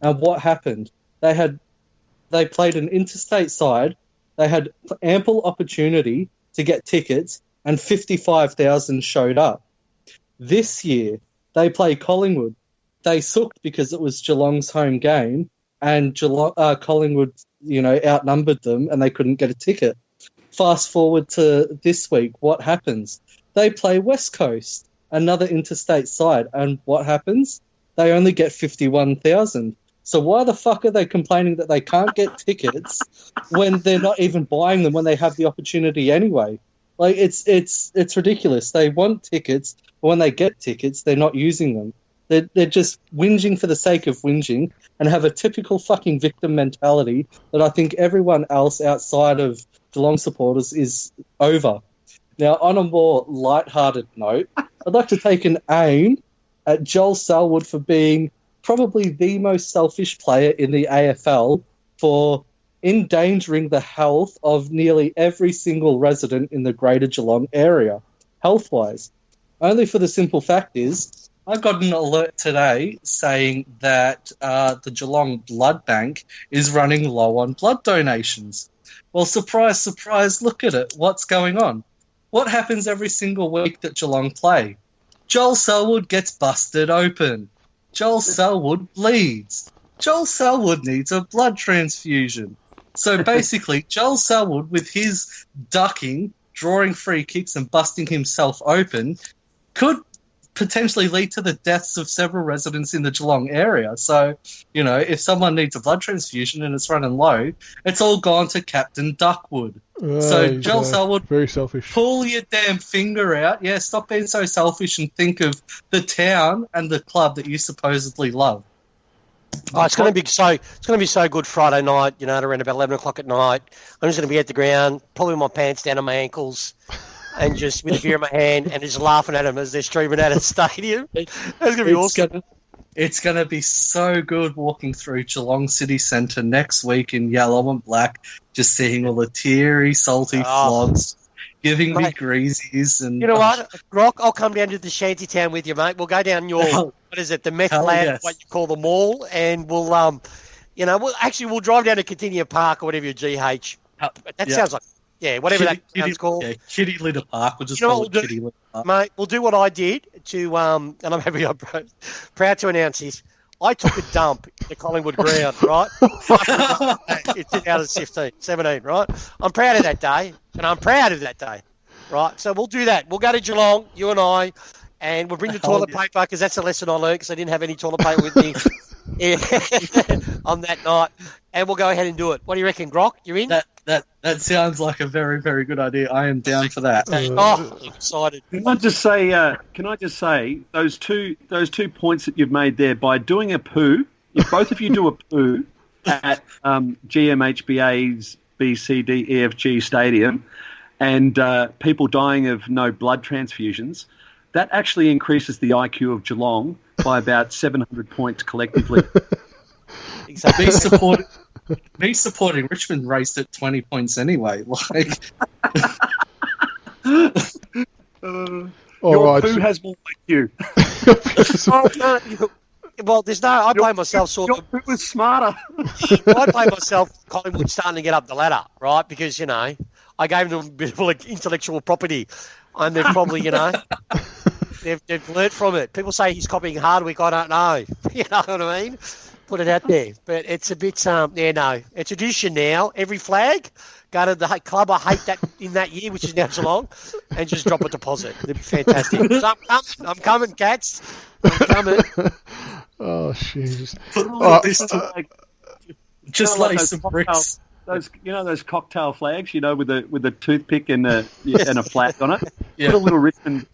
And what happened? They played an interstate side. They had ample opportunity to get tickets, and 55,000 showed up. This year, they play Collingwood. They sucked because it was Geelong's home game, and Collingwood, outnumbered them, and they couldn't get a ticket. Fast forward to this week, what happens? They play West Coast, another interstate side, and what happens? They only get 51,000. So why the fuck are they complaining that they can't get tickets when they're not even buying them when they have the opportunity anyway? Like, it's ridiculous. They want tickets, but when they get tickets, they're not using them. They're just whinging for the sake of whinging and have a typical fucking victim mentality that I think everyone else outside of Geelong supporters is over. Now, on a more light-hearted note, I'd like to take an aim at Joel Selwood for being probably the most selfish player in the AFL for endangering the health of nearly every single resident in the Greater Geelong area, health-wise. Only for the simple fact is, I got an alert today saying that the Geelong Blood Bank is running low on blood donations. Well, surprise, surprise, look at it. What's going on? What happens every single week that Geelong play? Joel Selwood gets busted open. Joel Selwood bleeds. Joel Selwood needs a blood transfusion. So basically, Joel Selwood, with his ducking, drawing free kicks and busting himself open, could potentially lead to the deaths of several residents in the Geelong area. So, if someone needs a blood transfusion and it's running low, it's all gone to Captain Duckwood. So, Joel Selwood, very selfish. Pull your damn finger out. Yeah, stop being so selfish and think of the town and the club that you supposedly love. Oh, it's going to be so good Friday night, at around about 11 o'clock at night. I'm just going to be at the ground, pulling my pants down to my ankles, and just with a beer in my hand and just laughing at them as they're streaming out of the stadium. That's going to be awesome. It's going to be so good walking through Geelong City Centre next week in yellow and black, just seeing all the teary, salty flogs, giving me greasies. And you know what, Grock, I'll come down to the shantytown with you, mate. We'll go down your, the meth lab, what you call the mall, and we'll, we'll drive down to Continuum Park or whatever your GH. That sounds like, whatever that's called. Yeah, Kitty Litter Park. We'll just call it Kitty Litter Park. Mate, we'll do what I did to, and I'm proud to announce this. I took a dump in the Collingwood ground, right? It's 2017, right? I'm proud of that day, right? So we'll do that. We'll go to Geelong, you and I, and we'll bring the toilet paper because that's a lesson I learned because I didn't have any toilet paper with me on that night. And we'll go ahead and do it. What do you reckon, Grock? You're in? That sounds like a very, very good idea. I am down for that. I'm excited. Can I just say those two points that you've made there, by doing a poo, if both of you do a poo at GMHBA's BCDEFG Stadium and people dying of no blood transfusions, that actually increases the IQ of Geelong by about 700 points collectively. Exactly. Me supporting Richmond raised at 20 points anyway. Like, your poo has more IQ. Well, I blame myself sort of. Your poo was smarter. I blame myself. Collingwood starting to get up the ladder, right? Because I gave them a bit of intellectual property, and they've probably they've learnt from it. People say he's copying Hardwick. I don't know. You know what I mean? Put it out there, but it's a bit it's a tradition now. Every flag, go to the club I hate that in that year, which is now Geelong, and just drop a deposit. It'd be fantastic. So I'm coming, cats. I'm coming. Oh, jeez. Just lay some bricks. Those cocktail flags, with a toothpick and a flag on it. Yeah. Put a little Richmond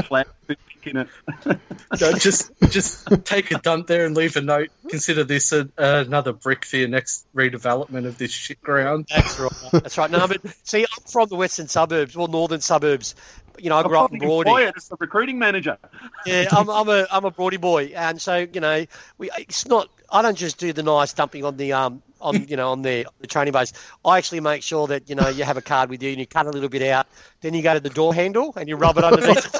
flag toothpick in it. No, just take a dump there and leave a note. Consider this another brick for your next redevelopment of this shit ground. That's right. No, but see, I'm from the western suburbs, northern suburbs. I grew up in Broady. As the recruiting manager. Yeah, I'm a Broady boy, and so it's not. I don't just do the nice dumping on the on the training base. I actually make sure that you have a card with you and you cut a little bit out. Then you go to the door handle and you rub it underneath the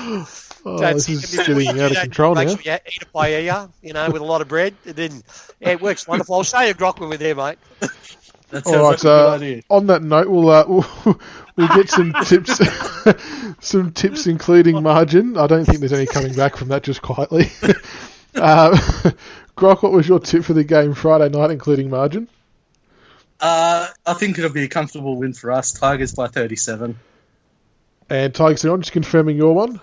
door. Oh, this is getting out of control now. Make sure you eat a paella, with a lot of bread. And then, it works wonderful. I'll show you Grock when we're there, mate. That All sounds right, like a good idea. on that note, we'll get some tips, some tips including margin. I don't think there's any coming back from that just quietly. Grock, what was your tip for the game Friday night, including margin? I think it'll be a comfortable win for us. Tigers by 37. And Tigers, I'm just confirming your one.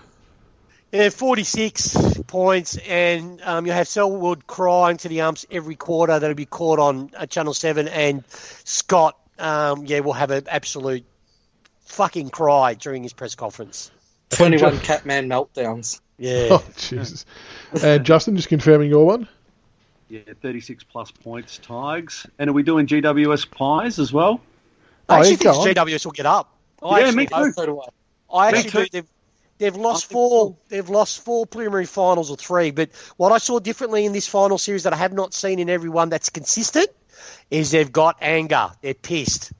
Yeah, 46 points, and you have Selwood crying to the umps every quarter. That'll be caught on Channel 7, and Scott, will have an absolute fucking cry during his press conference. 21 Catman meltdowns. Yeah. Oh, Jesus. And Justin, just confirming your one. Yeah, 36 plus points, Tigers. And are we doing GWS pies as well? I actually think GWS will get up. Me too. So do I actually do. They've lost four. They've lost 4 preliminary finals or 3. But what I saw differently in this final series that I have not seen in everyone that's consistent is they've got anger. They're pissed,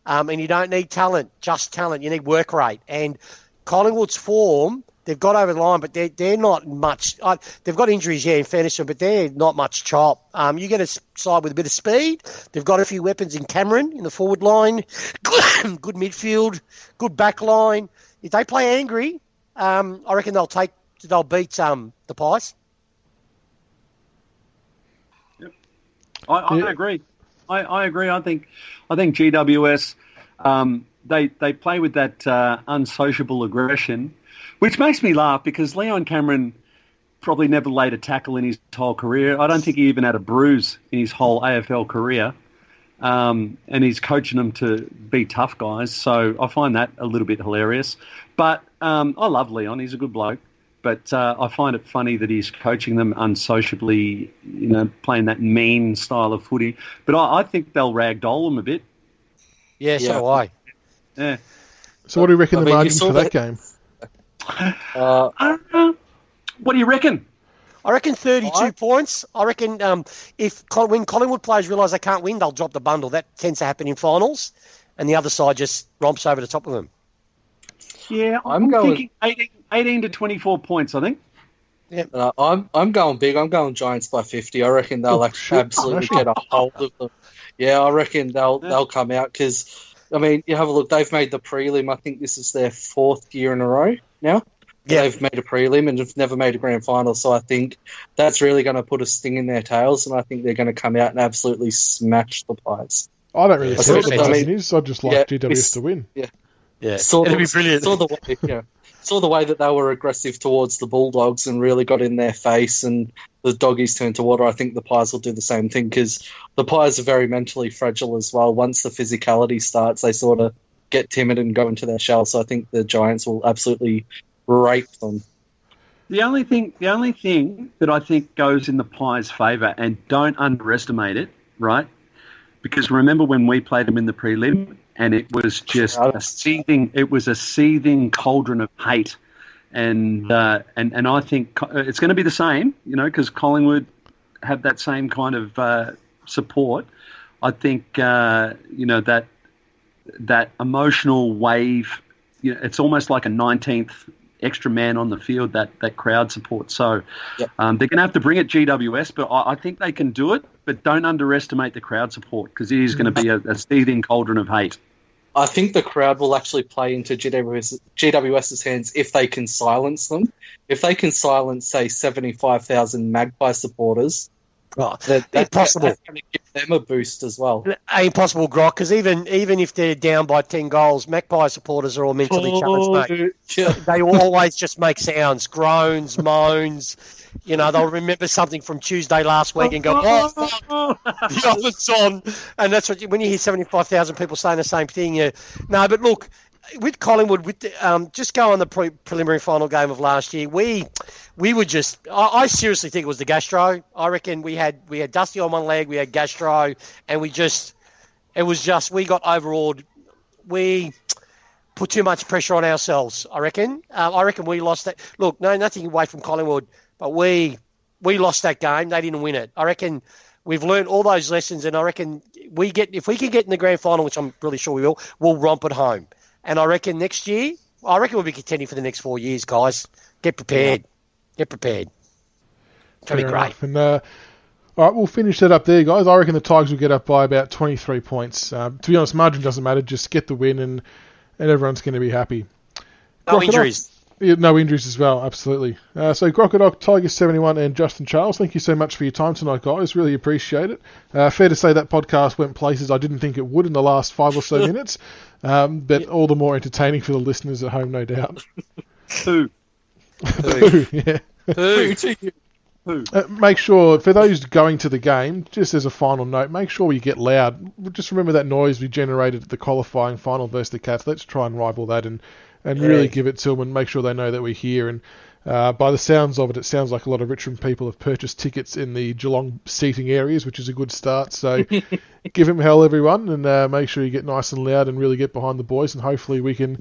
and you don't need talent, just talent. You need work rate. And Collingwood's form, they've got over the line, but they're not much. They've got injuries, in fairness to them, but they're not much chop. You get a side with a bit of speed. They've got a few weapons in Cameron in the forward line, good midfield, good back line. If they play angry, I reckon they'll beat the Pies. Yep. I agree. I agree. I think GWS they play with that unsociable aggression, which makes me laugh because Leon Cameron probably never laid a tackle in his whole career. I don't think he even had a bruise in his whole AFL career. And he's coaching them to be tough guys. So I find that a little bit hilarious. But I love Leon. He's a good bloke. But I find it funny that he's coaching them unsociably, playing that mean style of footy. But I think they'll ragdoll them a bit. Yeah, so do I. Yeah. So what do you reckon the margin for that game? What do you reckon? I reckon 32 points. I reckon when Collingwood players realise they can't win, they'll drop the bundle. That tends to happen in finals, and the other side just romps over the top of them. Yeah, I'm thinking 18 to 24 points, I think. Yeah. I'm going big. I'm going Giants by 50. I reckon they'll absolutely get a hold of them. Yeah, I reckon they'll come out because, you have a look. They've made the prelim. I think this is their 4th year in a row now. Yeah. They've made a prelim and have never made a grand final, so I think that's really going to put a sting in their tails, and I think they're going to come out and absolutely smash the Pies. I don't really care what the margin is. I just like GWS to win. Yeah. It'll be brilliant. Saw the way that they were aggressive towards the Bulldogs and really got in their face, and the doggies turned to water. I think the Pies will do the same thing because the Pies are very mentally fragile as well. Once the physicality starts, they sort of get timid and go into their shell. So I think the Giants will absolutely rape them. The only thing that I think goes in the Pies' favour, and don't underestimate it, right? Because remember when we played them in the prelim, and it was just a seething cauldron of hate, and I think it's going to be the same, because Collingwood have that same kind of support. I think that emotional wave. It's almost like a 19th extra man on the field, that crowd support. So they're going to have to bring it GWS, but I think they can do it. But don't underestimate the crowd support because it is going to be a seething cauldron of hate. I think the crowd will actually play into GWS's hands if they can silence them. If they can silence, say, 75,000 Magpie supporters, that's going to give them a boost as well. Impossible, Grock, because even if they're down by 10 goals, Magpie supporters are all mentally challenged, mate. Yeah. They always just make sounds, groans, moans. They'll remember something from Tuesday last week and go, the oven's on. And that's when you hear 75,000 people saying the same thing. No, but look, with Collingwood, just go on the preliminary final game of last year, we were just. I seriously think it was the gastro. I reckon we had Dusty on one leg, we had gastro, and we got overawed. We put too much pressure on ourselves. I reckon. I reckon we lost that. Look, no, nothing away from Collingwood, but we lost that game. They didn't win it. I reckon. We've learned all those lessons, and I reckon if we can get in the grand final, which I'm really sure we will, we'll romp it home. And I reckon next year, I reckon we'll be contending for the next 4 years, guys. Get prepared. Get prepared. It's going to be great. And, all right, we'll finish that up there, guys. I reckon the Tigers will get up by about 23 points. To be honest, margin doesn't matter. Just get the win and everyone's going to be happy. No injuries. Yeah, no injuries as well, absolutely. So Grockadoc, Tiger71 and Justin Charles, thank you so much for your time tonight, guys. Really appreciate it. Fair to say that podcast went places I didn't think it would in the last 5 or so minutes, but all the more entertaining for the listeners at home, no doubt. Who? Yeah. Who? Make sure, for those going to the game, just as a final note, make sure you get loud. Just remember that noise we generated at the qualifying final versus the Cats. Let's try and rival that and really give it to them and make sure they know that we're here. And by the sounds of it, it sounds like a lot of Richmond people have purchased tickets in the Geelong seating areas, which is a good start. So give them hell, everyone, and make sure you get nice and loud and really get behind the boys. And hopefully we can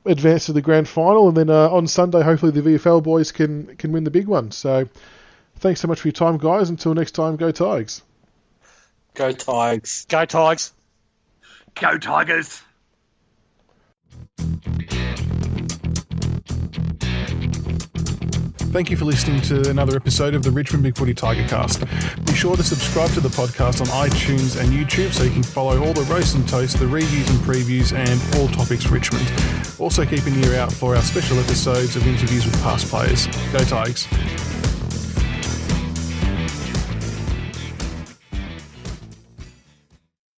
advance to the grand final. And then on Sunday, hopefully the VFL boys can win the big one. So thanks so much for your time, guys. Until next time, go Tigers. Go Tigers. Go Tigers. Go Tigers. Thank you for listening to another episode of the Richmond BigFooty Tigercast. Be sure to subscribe to the podcast on iTunes and YouTube so you can follow all the roast and toast, the reviews and previews, and all topics Richmond. Also keep an ear out for our special episodes of interviews with past players. Go Tigers.